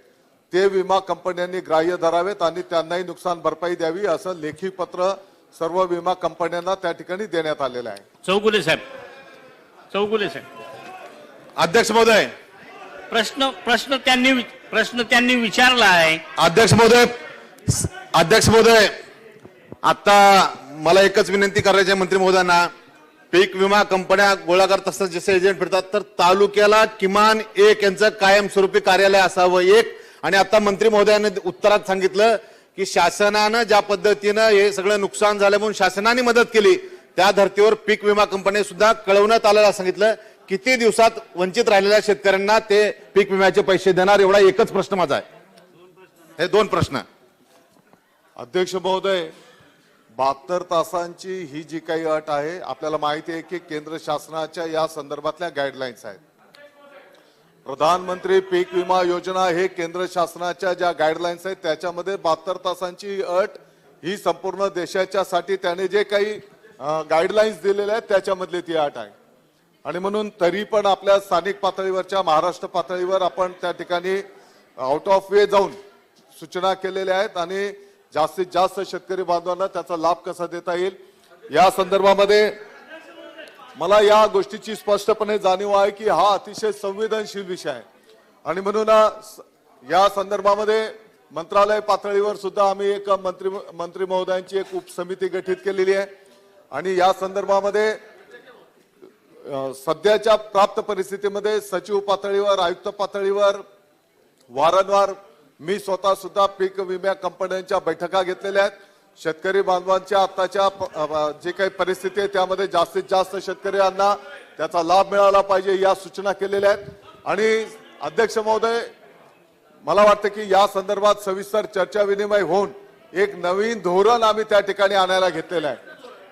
ते विमा कंपन्यांनी ग्राह्य धरावेत आणि त्यांनाही नुकसान भरपाई द्यावी असं लेखी पत्र सर्व विमा कंपन्यांना त्या ठिकाणी देण्यात आलेलं आहे. चौगुले साहेब, चौगुले साहेब. अध्यक्ष महोदय, प्रश्न त्यांनी विचारला आहे. अध्यक्ष महोदय, आता मला एकच विनंती करायची आहे मंत्री महोदयांना. पीक विमा कंपन्या गोळा करत असतात, जसे एजंट फिरतात, तर तालुक्याला किमान एक यांचं कायमस्वरूपी कार्यालय असावं एक. आणि आता मंत्री महोदयांनी उत्तरात सांगितलं की शासनानं ज्या पद्धतीनं हे सगळं नुकसान झालं म्हणून शासनाने मदत केली, त्या धर्तीवर पीक विमा कंपनी सुद्धा कळवण्यात आलेलं सांगितलं. किती दिवसात वंचित राहिलेल्या शेतकऱ्यांना ते पीक विम्याचे पैसे देणार, एवढा एकच प्रश्न माझा आहे. हे दोन प्रश्न. अध्यक्ष महोदय, 72 तासांची ही जी काही अट आहे, आपल्याला माहिती आहे की केंद्र शासनाच्या या संदर्भातल्या गाईडलाईन्स आहेत. प्रधानमंत्री पीक विमा योजना हे केंद्र शासनाच्या ज्या गाईडलाईन्स आहेत त्याच्यामध्ये 72 तासांची अट ही संपूर्ण देशाच्या साठी त्याने जे काही गाईडलाईन्स दिलेल्या आहेत त्याच्यामधली ती अट आहे. आणि म्हणून तरी पण आपल्या स्थानिक पातळीवरच्या महाराष्ट्र पातळीवर आपण त्या ठिकाणी आउट ऑफ वे जाऊन सूचना केलेल्या आहेत आणि जास्तीत जास्त शेतकरी बांधवांना त्याचा लाभ कसा देता येईल या संदर्भामध्ये मला या गोष्टीची स्पष्टपणे जाणीव आहे की हा अतिशय संवेदनशील विषय आहे. आणि म्हणून या संदर्भामध्ये मंत्रालय पातळीवर सुद्धा आम्ही एक मंत्री महोदयांची एक उपसमिती गठीत केलेली आहे. आणि या संदर्भामध्ये सध्याच्या प्राप्त परिस्थितीमध्ये सचिव पातळीवर, आयुक्त पातळीवर वारंवार मी स्वतः सुद्धा पीक विमा कंपन्यांच्या बैठका घेतलेल्या आहेत. शेतकरी बांधवांच्या आताच्या जे काही परिस्थिती आहे त्यामध्ये जास्तीत जास्त शेतकऱ्यांना त्याचा लाभ मिळाला पाहिजे या सूचना केलेल्या आहेत. आणि अध्यक्ष महोदय, मला वाटतं की या संदर्भात सविस्तर चर्चा विनिमय होऊन एक नवीन धोरण आम्ही त्या ठिकाणी आणायला घेतलेलं आहे.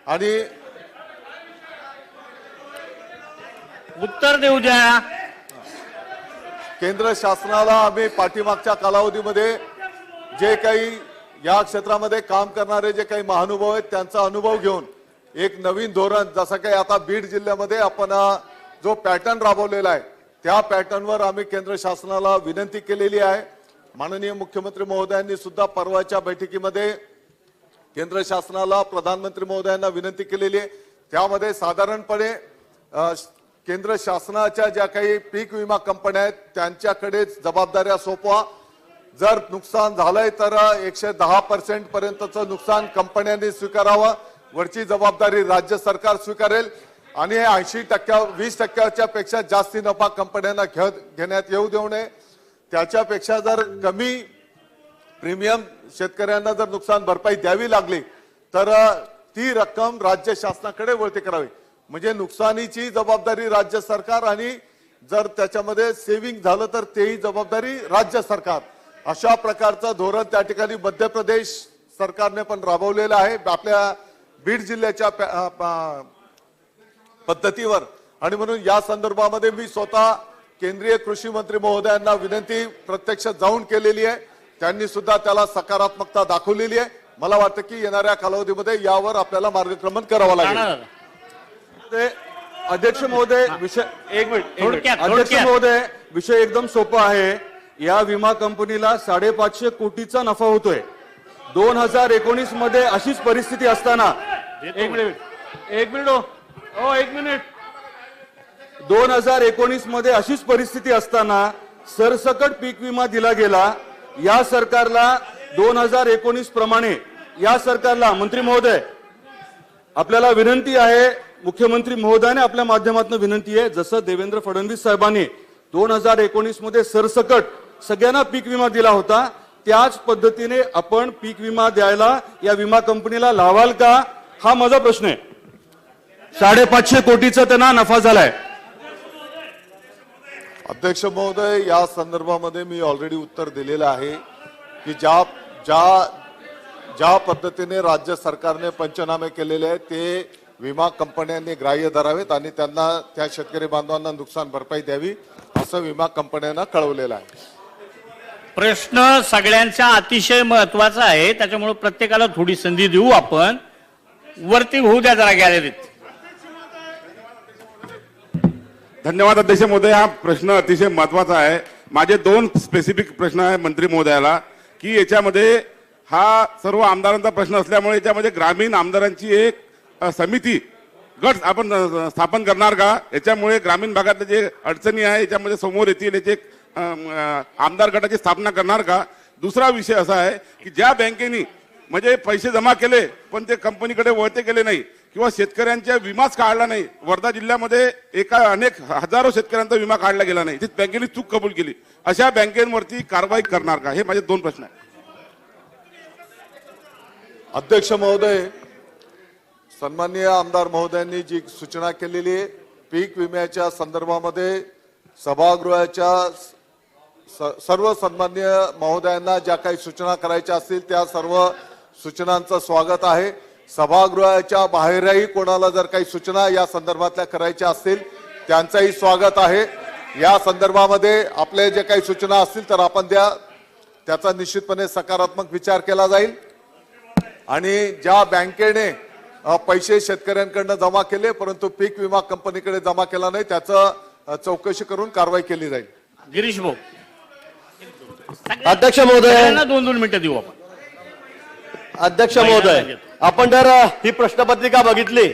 आणि उत्तर देऊ द्या. केंद्र शासनाला आम्ही पाठीमागच्या कालावधीमध्ये जे काही या क्षेत्रामध्ये काम करणारे जे काही महानुभाव आहेत त्यांचा अनुभव घेऊन एक नवीन धोरण, जसं काही आता बीड जिल्ह्यामध्ये आपण जो पॅटर्न राबवलेला आहे त्या पॅटर्नवर आम्ही केंद्र शासनाला विनंती केलेली आहे. माननीय मुख्यमंत्री महोदयांनी सुद्धा परवाच्या बैठकीमध्ये केंद्र शासनाला, प्रधानमंत्री महोदयांना विनंती केलेली आहे. त्यामध्ये साधारणपणे केंद्र शासनाच्या ज्या काही पीक विमा कंपन्या आहेत त्यांच्याकडे जबाबदाऱ्या सोपवा. जर नुकसान झालंय तर 110% पर्यंतचं नुकसान कंपन्यांनी स्वीकारावं, वरची जबाबदारी राज्य सरकार स्वीकारेल. आणि 20%च्या पेक्षा जास्ती नफा कंपन्यांना घेण्यात येऊ देऊ नये. त्याच्यापेक्षा जर कमी प्रीमियम शेतकऱ्यांना जर नुकसान भरपाई द्यावी लागली तर ती रक्कम राज्य शासनाकडे वळती करावी. म्हणजे नुकसानीची जबाबदारी राज्य सरकार आणि जर त्याच्यामध्ये सेव्हिंग झालं तर तेही जबाबदारी राज्य सरकार. अशा प्रकारचं धोरण त्या ठिकाणी मध्य प्रदेश सरकारने पण राबवलेलं आहे आपल्या बीड जिल्ह्याच्या पद्धतीवर. आणि म्हणून या संदर्भामध्ये मी स्वतः केंद्रीय कृषी मंत्री महोदयांना विनंती प्रत्यक्ष जाऊन केलेली आहे. त्यांनी सुद्धा त्याला सकारात्मकता दाखवलेली आहे. मला वाटतं की येणाऱ्या कालावधीमध्ये यावर आपल्याला मार्गक्रमण करावं लागेल. अध्यक्ष महोदय, विषय एक मिनिट. थोडक्यात. अध्यक्ष महोदय, विषय एकदम सोपा आहे. या विमा कंपनीला 550 कोटीचा नफा होतोय. 2019 मध्ये अशीच परिस्थिती असताना 2019 मध्ये अशीच परिस्थिती असताना सरसकट पीक विमा दिला गेला. या सरकारला 2019 प्रमाणे या सरकारला, मंत्री महोदय आपल्याला विनंती आहे, मुख्यमंत्री महोदयाने आपल्या माध्यमातून विनंती आहे, जसं देवेंद्र फडणवीस साहेबांनी 2019 मध्ये सरसकट सगळ्यांना पीक विमा दिला होता त्याच पद्धतीने आपण पीक विमा द्यायला या विमा कंपनीला लावाल का, हा माझा प्रश्न आहे. 550 कोटीचा त्यांना नफा झालाय. अध्यक्ष महोदय, या संदर्भामध्ये मी ऑलरेडी उत्तर दिलेलं आहे की ज्या पद्धतीने राज्य सरकारने पंचनामे केलेले आहेत ते विमा कंपन्यांनी ग्राह्य धरावेत आणि त्यांना, त्या शेतकरी बांधवांना नुकसान भरपाई द्यावी असं विमा कंपन्यांना कळवलेलं आहे. प्रश्न सगळ्यांचा अतिशय महत्वाचा आहे, त्याच्यामुळे प्रत्येकाला थोडी संधी देऊ आपण. वरती होऊ द्या जरा गॅलरीत. धन्यवाद अध्यक्ष महोदय. हा प्रश्न अतिशय महत्वाचा आहे. माझे 2 स्पेसिफिक प्रश्न आहे मंत्री महोदयाला की याच्यामध्ये हा सर्व आमदारांचा प्रश्न असल्यामुळे याच्यामध्ये ग्रामीण आमदारांची एक समिती गट आपण स्थापन करणार का? याच्यामुळे ग्रामीण भागातले जे अडचणी आहे याच्यामध्ये समोर येतील, याचे आमदार गटाची स्थापना करणार का? दुसरा विषय असा आहे की ज्या बँकेनी म्हणजे पैसे जमा केले पण ते कंपनीकडे वळते केले नाही किंवा शेतकऱ्यांच्या विमाच काढला नाही, वर्धा जिल्ह्यामध्ये अनेक हजारो शेतकऱ्यांचा विमा काढला गेला नाही, ती बँकेने चूक कबूल केली, अशा बँकेवरती कारवाई करणार का? हे माझे 2 प्रश्न आहेत. अध्यक्ष महोदय, सन्माननीय आमदार महोदयांनी जी सूचना केलेली आहे पीक विम्याच्या संदर्भामध्ये सभागृहाच्या सर्व सन्माननीय महोदयांना ज्या काही सूचना करायच्या असतील त्या सर्व सूचनांचं स्वागत आहे. सभागृहाच्या बाहेरही कोणाला जर काही सूचना या संदर्भातल्या करायच्या असतील त्यांचंही स्वागत आहे. या संदर्भामध्ये आपले जे काही सूचना असतील तर आपण द्या, त्याचा निश्चितपणे सकारात्मक विचार केला जाईल. आणि ज्या बँकेने पैसे शेतकऱ्यांकडनं जमा केले परंतु पीक विमा कंपनीकडे जमा केला नाही त्याचं चौकशी करून कारवाई केली जाईल. गिरीश भाऊ, अध्यक्ष महोदय, 2 मिनिटं देऊ आपण. अध्यक्ष महोदय, आपण जर ही प्रश्नपत्रिका बघितली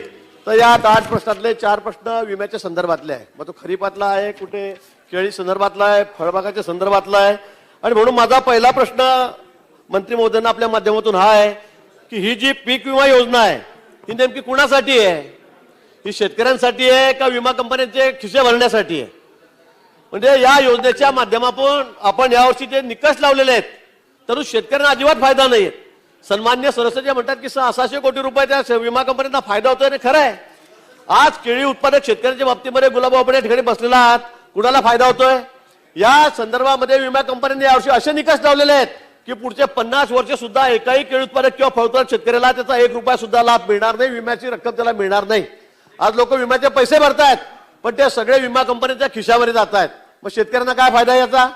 तर यात 8 प्रश्नातले 4 प्रश्न विम्याच्या संदर्भातले आहे. मग तो खरीपातला आहे, कुठे केळी संदर्भातला आहे, फळबागाच्या संदर्भातला आहे. आणि म्हणून माझा पहिला प्रश्न मंत्री महोदयांना आपल्या माध्यमातून हा आहे की ही जी पीक विमा योजना आहे ही नेमकी कुणासाठी आहे? ही शेतकऱ्यांसाठी आहे का विमा कंपन्यांचे खिसे भरण्यासाठी आहे? म्हणजे या योजनेच्या माध्यमातून आपण यावर्षी जे निकष लावलेले आहेत तर शेतकऱ्यांना अजिबात फायदा नाही. सन्मान्य सदस्य म्हणतात की 600 कोटी रुपये त्या विमा कंपन्यांना फायदा होतोय आणि खरं आहे. आज केळी उत्पादक शेतकऱ्यांच्या बाबतीमध्ये गुलाब आपण या ठिकाणी बसलेला आहात, कुणाला फायदा होतोय? या संदर्भामध्ये विमा कंपन्यांनी यावर्षी असे निकष लावलेले आहेत की पुढचे 50 वर्ष सुद्धा एकाही केळी उत्पादक किंवा फळउत्पादक शेतकऱ्याला त्याचा 1 रुपया सुद्धा लाभ मिळणार नाही, विम्याची रक्कम त्याला मिळणार नाही. आज लोक विम्याचे पैसे भरतायत पण ते सगळे विमा कंपन्यांच्या खिशावर जात आहेत. मग शेतकऱ्यांना काय फायदा याचा?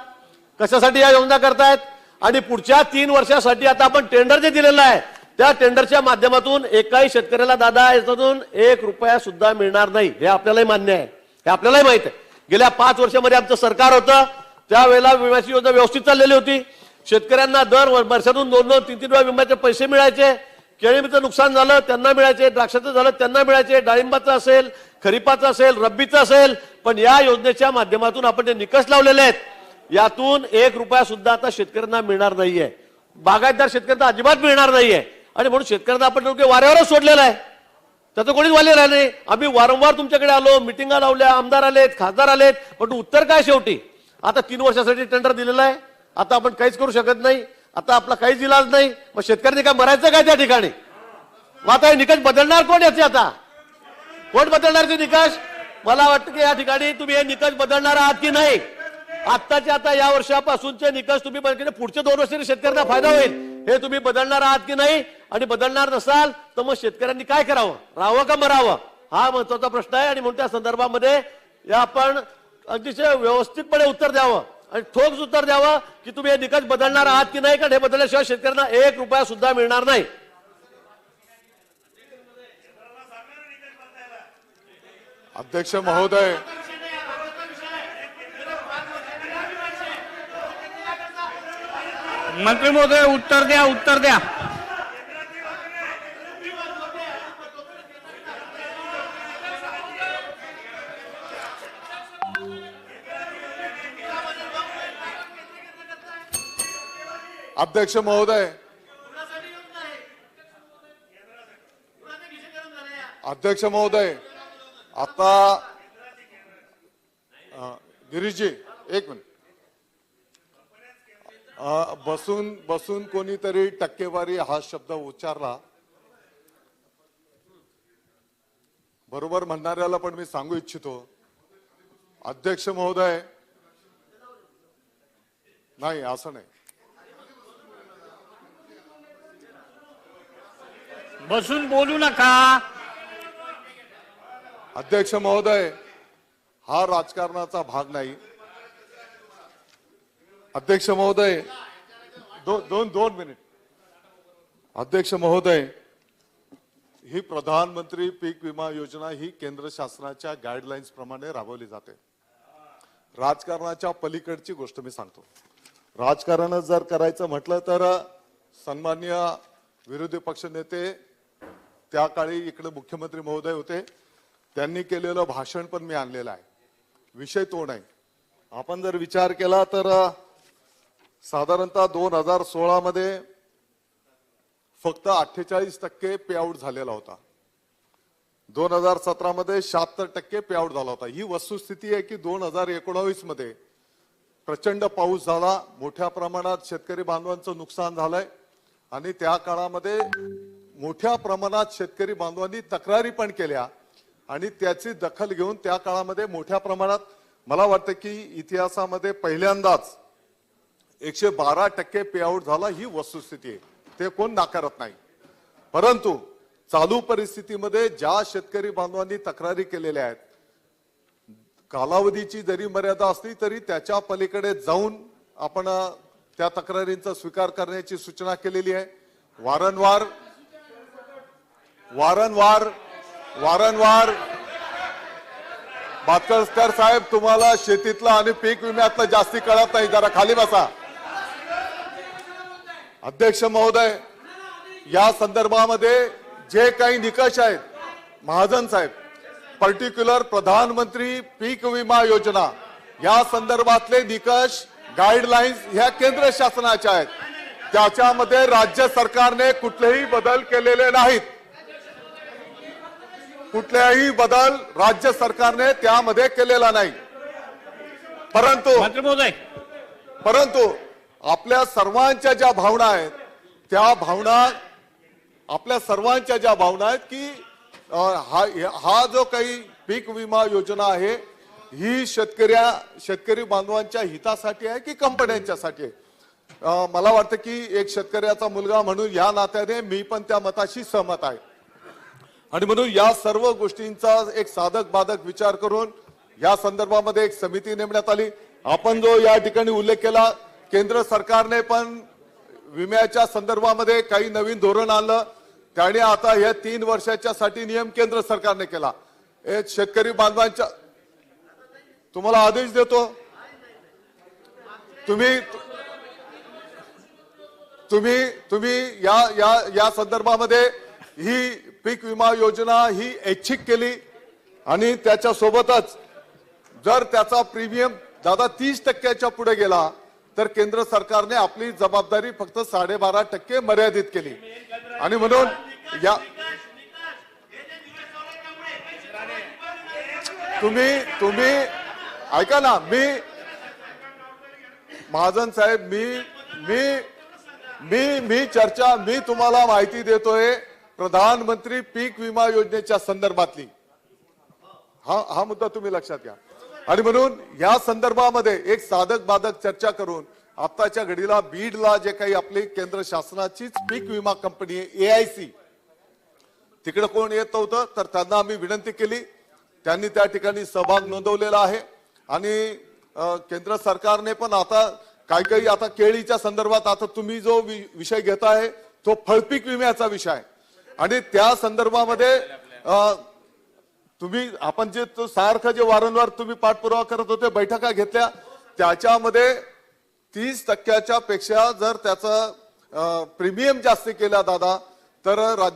कशासाठी या योजना करतायत? आणि पुढच्या 3 वर्षासाठी आता आपण टेंडर जे दिलेलं आहे त्या टेंडरच्या माध्यमातून एकाही शेतकऱ्याला दादा याच्यातून 1 रुपया सुद्धा मिळणार नाही. हे आपल्यालाही मान्य आहे, हे आपल्यालाही माहित आहे. गेल्या 5 वर्षामध्ये आमचं सरकार होतं त्यावेळेला विम्याची योजना व्यवस्थित चाललेली होती. शेतकऱ्यांना दर वर्षातून 2-2, 3-3 वेळा विम्याचे पैसे मिळायचे. केळीचं नुकसान झालं त्यांना मिळायचे, द्राक्षाचं झालं त्यांना मिळायचे, डाळिंबाचं असेल, खरीपाचं असेल, रब्बीचं असेल. पण या योजनेच्या माध्यमातून आपण जे निकष लावलेले आहेत यातून 1 रुपया सुद्धा आता शेतकऱ्यांना मिळणार नाहीये. बागायतदार शेतकऱ्यांना अजिबात मिळणार नाहीये. आणि म्हणून शेतकऱ्यांना आपण वाऱ्यावरच सोडलेलं आहे, त्याचं कोणीच वाले राहिले नाही. आम्ही वारंवार तुमच्याकडे आलो, मिटिंगा लावल्या, आमदार आलेत, खासदार आलेत, पण उत्तर काय शेवटी? आता 3 वर्षासाठी टेंडर दिलेलं आहे, आता आपण काहीच करू शकत नाही, आता आपला काहीच इलाज नाही. मग शेतकऱ्यांनी काय मरायचं काय त्या ठिकाणी? मग आता हे निकष बदलणार कोण याचे? आता कोण बदलणार ते निकष? मला वाटतं की या ठिकाणी तुम्ही हे निकष बदलणार आहात की नाही? आत्ताच्या आता या वर्षापासूनचे निकष तुम्ही बदलले, पुढच्या 2 वर्षांनी शेतकऱ्यांना फायदा होईल हे तुम्ही बदलणार आहात की नाही? आणि बदलणार नसाल तर मग शेतकऱ्यांनी काय करावं, राहावं का मरावं? हा महत्वाचा प्रश्न आहे. आणि म्हणून त्या संदर्भामध्ये या आपण अतिशय व्यवस्थितपणे उत्तर द्यावं आणि ठोस उत्तर द्यावं की तुम्ही हे निकष बदलणार आहात की नाही, कारण हे बदलल्याशिवाय शेतकऱ्यांना 1 रुपया सुद्धा मिळणार नाही. अध्यक्ष महोदय, मंत्री महोदय उत्तर द्या, उत्तर द्या. अध्यक्ष महोदय, अध्यक्ष महोदय, आता गिरीशजी 1 मिनिट. बसून कोणीतरी टक्केवारी हा शब्द उच्चारला, बरोबर म्हणणाऱ्याला पण मी सांगू इच्छितो अध्यक्ष महोदय, नाही असं नाही. बसून बोलू नका. अध्यक्ष महोदय, हा राजकारणाचा भाग नाही. अध्यक्ष महोदय, 2 मिनिट. अध्यक्ष महोदय, ही प्रधानमंत्री पीक विमा योजना ही केंद्र शासनाच्या गाईडलाईन्स प्रमाणे राबवली जाते. राजकारणाच्या पलीकडची गोष्ट मी सांगतो. राजकारण जर करायचं म्हटलं तर सन्माननीय विरोधी पक्ष नेते त्या काळी इकडे मुख्यमंत्री महोदय होते, त्यांनी केलेलं भाषण पण मी आणलेलं आहे. विषय तो नाही. आपण जर विचार केला तर साधारणतः 2016 मध्ये फक्त 48% पे आउट झालेला होता. 2017 मध्ये 76% पे आउट झाला होता. ही वस्तुस्थिती आहे की 2019 मध्ये प्रचंड पाऊस झाला, मोठ्या प्रमाणात शेतकरी बांधवांचं नुकसान झालंय आणि त्या काळामध्ये मोठ्या प्रमाणात शेतकरी बांधवांनी तक्रारी पण केल्या आणि त्याची दखल घेऊन त्या काळामध्ये मोठ्या प्रमाणात मला वाटतं की इतिहासामध्ये पहिल्यांदाच 112% पे आउट झाला. ही वस्तुस्थिती आहे, ते कोण नाकारत नाही. परंतु चालू परिस्थितीमध्ये ज्या शेतकरी बांधवांनी तक्रारी केलेल्या आहेत, कालावधीची जरी मर्यादा असली तरी त्याच्या पलीकडे जाऊन आपण त्या तक्रारींचा स्वीकार करण्याची सूचना केलेली आहे. वारंवार बातकर साहेब, तुम्हाला शेतीतला आणि पीक विम्यातलं जास्ती कळत नाही, जरा खाली बसा. अध्यक्ष महोदय, या संदर्भामध्ये जे काही निकष आहेत, महाजन साहेब, पर्टिक्युलर प्रधानमंत्री पीक विमा योजना या संदर्भातले निकष गाईडलाईन्स ह्या केंद्र शासनाच्या आहेत. त्याच्यामध्ये राज्य सरकारने कुठलेही बदल केलेले नाहीत. कुठल्याही बदल राज्य सरकारने त्यामध्ये केलेला नाही. परंतु आपल्या सर्वांच्या ज्या भावना आहेत त्या भावना आपल्या सर्वांच्या ज्या भावना आहेत की हा जो काही पीक विमा योजना आहे ही शेतकरी बांधवांच्या हितासाठी आहे की कंपन्यांच्यासाठी आहे. मला वाटतं की एक शेतकऱ्याचा मुलगा म्हणून या नात्याने मी पण त्या मताशी सहमत आहे आणि म्हणून या सर्व गोष्टींचा एक साधक बाधक विचार करून या संदर्भामध्ये एक समिती नेमण्यात आली. आपण जो या ठिकाणी उल्लेख केला, केंद्र सरकारने पण विम्याच्या संदर्भामध्ये काही नवीन धोरण आणलं. त्याने आता या 3 वर्षाच्या साठी नियम केंद्र सरकारने केला. शेतकरी बांधवांच्या तुम्हाला आदेश देतो, तुम्ही या संदर्भामध्ये ही पीक विमा योजना ही ऐच्छिक केली आणि त्याच्या सोबतच जर त्याचा प्रीमियम दादा 30% पुढे गेला तर केंद्र सरकारने आपली जबाबदारी फक्त 12.5% मर्यादित केली. आणि म्हणून या तुम्ही ऐका ना, महाजन साहेब, मी तुम्हाला माहिती देतोय प्रधानमंत्री पीक विमा योजनेच्या संदर्भातली. हा मुद्दा तुम्ही लक्षात घ्या. आणि म्हणून या संदर्भामध्ये एक साधक बाधक चर्चा करून आताच्या घडीला बीडला जे काही आपली केंद्र शासनाचीच पीक विमा कंपनी आहे AIC, तिकडे कोण येत नव्हतं तर त्यांना आम्ही विनंती केली. त्यांनी त्या ठिकाणी सहभाग नोंदवलेला आहे आणि केंद्र सरकारने पण आता काही आता केळीच्या संदर्भात आता तुम्ही जो विषय घेताय तो फळपीक विम्याचा विषय आहे आणि त्या संदर्भामध्ये आपण जे सारखं जे वारंवार तुम्ही पाठपुरावा करत होते, बैठका घेतल्या, त्याच्यामध्ये 30% पेक्षा जर त्याचा प्रीमियम जास्त केला दादा तर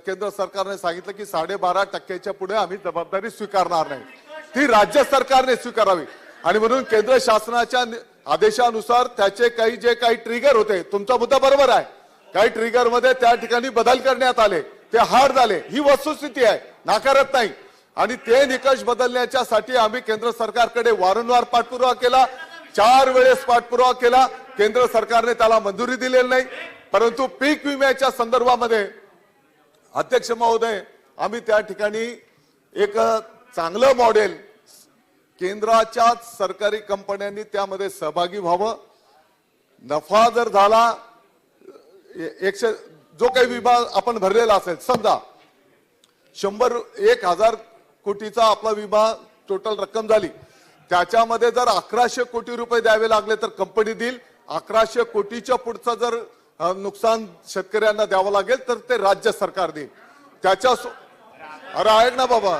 केंद्र सरकारने सांगितलं की 12.5% पुढे आम्ही जबाबदारी स्वीकारणार नाही. ती राज्य सरकारने स्वीकारावी. आणि म्हणून केंद्र शासनाच्या आदेशानुसार त्याचे जे काही ट्रिगर होते, तुमचा मुद्दा बरोबर आहे, काही ट्रिगर मध्ये त्या ठिकाणी बदल करण्यात आले, ते हार्ड झाले. ही वस्तुस्थिती आहे, नाकारत नाही. आणि ते निकष बदलण्याच्या साठी आम्ही केंद्र सरकारकडे वारंवार पाठपुरावा केला, 4 वेळेस पाठपुरावा केला. केंद्र सरकारने त्याला मंजुरी दिलेली नाही. परंतु पीक विम्याच्या संदर्भामध्ये अध्यक्ष महोदय, आम्ही त्या ठिकाणी एक चांगलं मॉडेल केंद्राच्या सरकारी कंपन्यांनी त्यामध्ये सहभागी व्हावं. नफा जर झाला 100 जो काही विमा आपण भरलेला असेल, समजा 1,000 कोटीचा आपला विमा टोटल रक्कम झाली, त्याच्यामध्ये जर 1100 कोटी रुपये द्यावे लागले तर कंपनी देईल. 1100 कोटीच्या पुढचं जर नुकसान शेतकऱ्यांना द्यावं लागेल तर ते राज्य सरकार देईल. अरे ऐक ना बाबा,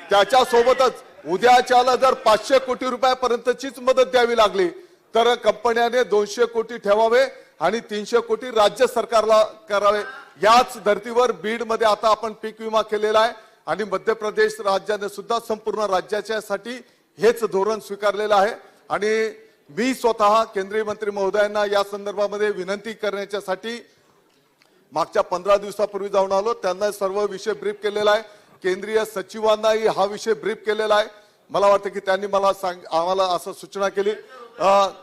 त्याच्या सोबतच उद्याच्याला जर 500 कोटी रुपयापर्यंतचीच मदत द्यावी लागली तर कंपन्याने 200 कोटी ठेवावे आणि 300 कोटी राज्य सरकारला करावे. याच धर्तीवर बीड मध्ये आता आपण पीक विमा केलेला आहे आणि मध्य प्रदेश राज्याने सुद्धा संपूर्ण राज्याच्या साठी हेच धोरण स्वीकारलेलं आहे. आणि मी स्वतः केंद्रीय मंत्री महोदयांना या संदर्भामध्ये विनंती करण्याच्यासाठी मागच्या 15 दिवसापूर्वी जाऊन आलो. त्यांना सर्व विषय ब्रीफ केलेला आहे. केंद्रीय सचिवांनाही हा विषय ब्रीफ केलेला आहे. मला वाटतं की त्यांनी मला आम्हाला असं सूचना केली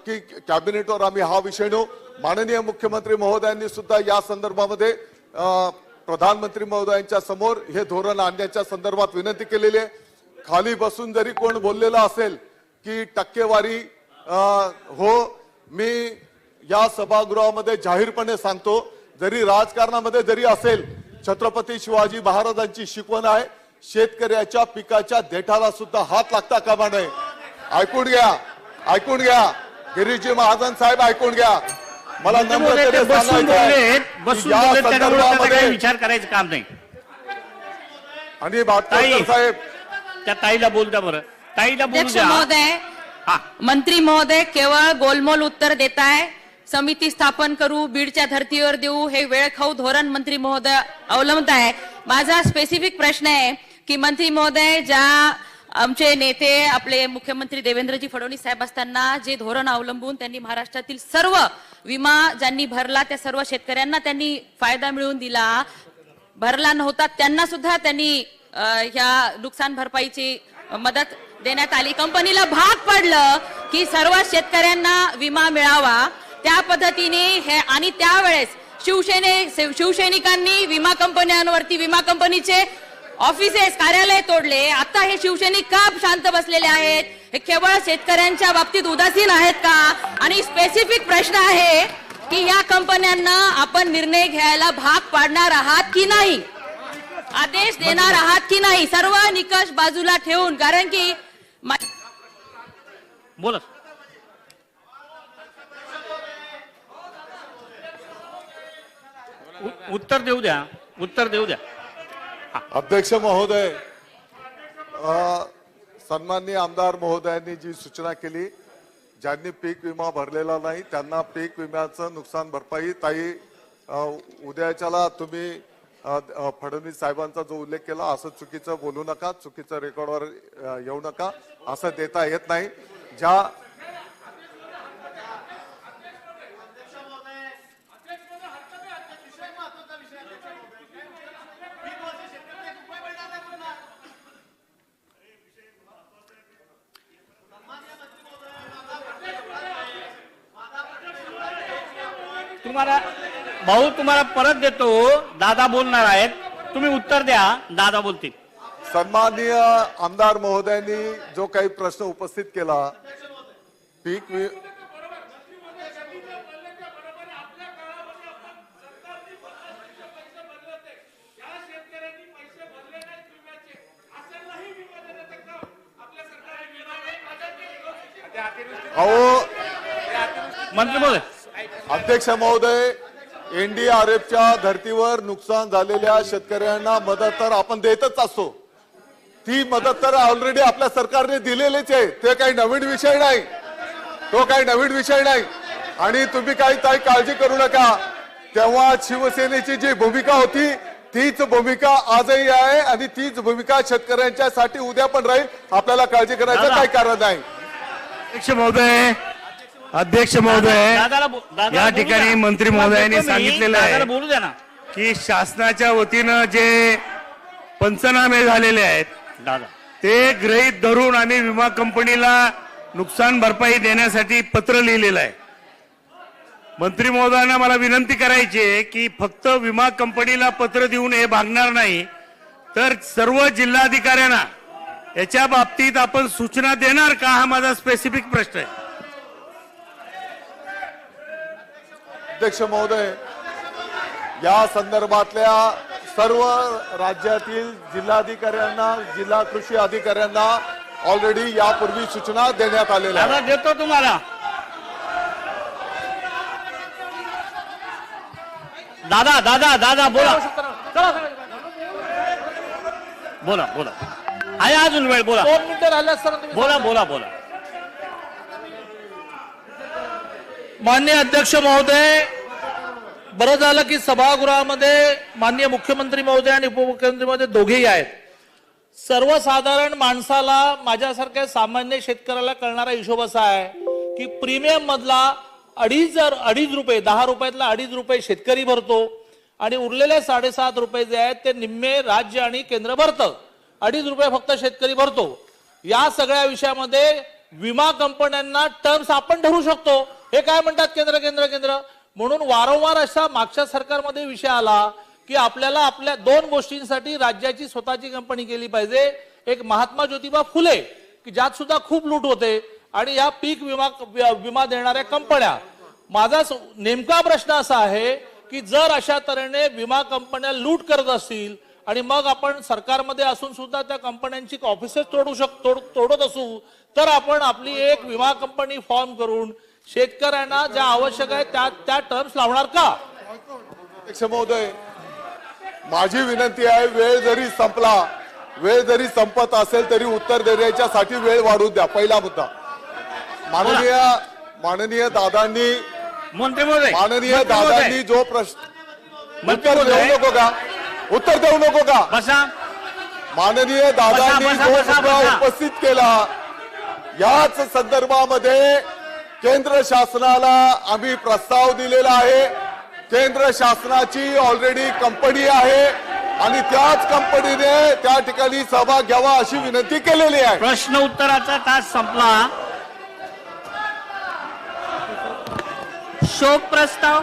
की कॅबिनेटवर आम्ही हा विषय नेऊ. माननीय मुख्यमंत्री महोदयांनी सुद्धा या संदर्भामध्ये प्रधानमंत्री महोदयांच्या समोर हे धोरण आणण्याच्या संदर्भात विनंती केलेली आहे. खाली बसून जरी कोण बोललेलं असेल की टक्केवारी हो, मी या सभागृहामध्ये जाहीरपणे सांगतो, जरी राजकारणामध्ये जरी असेल, छत्रपती शिवाजी महाराजांची शिकवण आहे, शेतकऱ्याच्या पिकाच्या देठाला सुद्धा हात लागता कामा नये. ऐकून घ्या गिरीजी महाजन साहेब, ऐकून घ्या. मला नम्रतेने सांगायचं विचार करायचं काम नाही. आणि भाटकर साहेब, त्या ताईला बोल द्या बरं. ताईला बोलू द्या. महोदय, मंत्री महोदय केवळ गोलमोल उत्तर देताय. समिती स्थापन करू, बीडच्या धर्तीवर देऊ, हे वेळखाऊ धोरण मंत्री महोदय अवलंबत आहे. माझा स्पेसिफिक प्रश्न आहे की मंत्री महोदय, ज्या आमचे नेते आपले मुख्यमंत्री देवेंद्रजी फडणवीस साहेब असताना जे धोरण अवलंबून त्यांनी महाराष्ट्रातील सर्व विमा ज्यांनी भरला त्या सर्व शेतकऱ्यांना त्यांनी फायदा मिळवून दिला, भरला नव्हता त्यांना सुद्धा त्यांनी ह्या नुकसान भरपाईची मदत देण्यात आली. कंपनीला भाग पडलं की सर्व शेतकऱ्यांना विमा मिळावा, त्या पद्धतीने हे. आणि त्यावेळेस शिवसैनिकांनी विमा कंपन्यांवरती विमा कंपनीचे ऑफिसेस कार्यालय तोडले. आता हे शिवसैनिक का शांत बसलेले आहेत? हे केवळ शेतकऱ्यांच्या बाबतीत उदासीन आहेत का? आणि स्पेसिफिक प्रश्न आहे की या कंपन्यांना आपण निर्णय घ्यायला भाग पाडणार आहात की नाही, आदेश देणार आहात की नाही, सर्व निकष बाजूला ठेवून. कारण की बोला. उत्तर देऊ द्या. अध्यक्ष महोदय, सन्माननीय आमदार महोदयांनी जी सूचना केली, ज्यांनी पीक विमा भरलेला नाही त्यांना पीक विम्याचं नुकसान भरपाई. ताई, उद्याच्याला तुम्ही फडणवीस साहेबांचा जो उल्लेख केला असं चुकीचं बोलू नका, चुकीचं रेकॉर्डवर येऊ नका, असं देता येत नाही. ज्या तुम्हाला परत देतो. दादा बोलणार आहेत, तुम्ही उत्तर द्या. दादा बोलतील. सन्माननीय आमदार महोदयांनी जो काही प्रश्न उपस्थित केला, पीक मंत्री महोदय, अध्यक्ष महोदय, एनडीआरएफच्या धर्तीवर नुकसान झालेल्या शेतकऱ्यांना मदत तर आपण देतच असतो. ती मदत तर ऑलरेडी आपल्या सरकारने दिलेलीच आहे. ते काही नवीन विषय नाही. आणि तुम्ही काही काळजी करू नका. तेव्हा शिवसेनेची जी भूमिका होती तीच भूमिका आजही आहे आणि तीच भूमिका शेतकऱ्यांच्यासाठी उद्या पण राहील. आपल्याला काळजी करायचं काही कारण नाही. अध्यक्ष महोदय, या ठिकाणी मंत्री महोदयांनी सांगितलेलं आहे बोलू द्या ना की शासनाच्या वतीनं जे पंचनामे झालेले आहेत ते गृहीत धरून आम्ही विमा कंपनीला नुकसान भरपाई देण्यासाठी पत्र लिहिलेलं आहे. मंत्री महोदयांना मला विनंती करायची आहे की फक्त विमा कंपनीला पत्र देऊन हे भागणार नाही, तर सर्व जिल्हाधिकाऱ्यांना याच्या बाबतीत आपण सूचना देणार का, हा माझा स्पेसिफिक प्रश्न आहे. अध्यक्ष महोदय, या संदर्भातल्या सर्व राज्यातील जिल्हाधिकाऱ्यांना, जिल्हा कृषी अधिकाऱ्यांना ऑलरेडी यापूर्वी सूचना देण्यात आलेल्या आहेत. देतो तुम्हाला. दादा बोला. आहे अजून वेळ, बोला. 2 मिनिटं राहिल्यास सर. बोला. माननीय अध्यक्ष महोदय, बरं झालं की सभागृहामध्ये माननीय मुख्यमंत्री महोदय आणि उपमुख्यमंत्री महोदय दोघेही आहेत. सर्वसाधारण माणसाला, माझ्यासारख्या सामान्य शेतकऱ्याला कळणारा हिशोब असा आहे की प्रीमियम मधला 2.5 रुपये, 10 रुपयातला 2.5 रुपये शेतकरी भरतो आणि उरलेले 7.5 रुपये जे आहेत ते निम्मे राज्य आणि केंद्र भरतं. 2.5 रुपये फक्त शेतकरी भरतो. या सगळ्या विषयामध्ये विमा कंपन्यांना टर्म्स आपण ठरवू शकतो. हे काय म्हणतात केंद्र केंद्र केंद्र म्हणून वारंवार अशा मागच्या सरकारमध्ये विषय आला की आपल्याला आपल्या 2 गोष्टींसाठी राज्याची स्वतःची कंपनी केली पाहिजे. एक महात्मा ज्योतिबा फुले की ज्यात सुद्धा खूप लूट होते आणि या पीक विमा देणाऱ्या कंपन्या. माझा नेमका प्रश्न असा आहे की जर अशा तऱ्हेने विमा कंपन्या लूट करत असतील आणि मग आपण सरकारमध्ये असून सुद्धा त्या कंपन्यांची ऑफिसेस तोडत असू तर आपण आपली एक विमा कंपनी फॉर्म करून शेतकऱ्यांना ज्या आवश्यक आहे त्या टर्म्स लावणार का? अध्यक्ष महोदय, माझी विनंती आहे, वेळ जरी संपत असेल तरी उत्तर देण्यासाठी वेळ वाढू द्या. पहिला मुद्दा माननीय दादांनी जो प्रश्न उत्तर देऊ नको का माननीय दादांनी जो मुद्दा उपस्थित केला याच संदर्भामध्ये केंद्र शासनाला आम्ही प्रस्ताव दिलेला आहे. केंद्र शासनाची ऑलरेडी कंपनी आहे आणि त्याच कंपनीने त्या ठिकाणी सहभाग घ्यावा अशी विनंती केलेली आहे. प्रश्न उत्तराचा तास संपला. शोक प्रस्ताव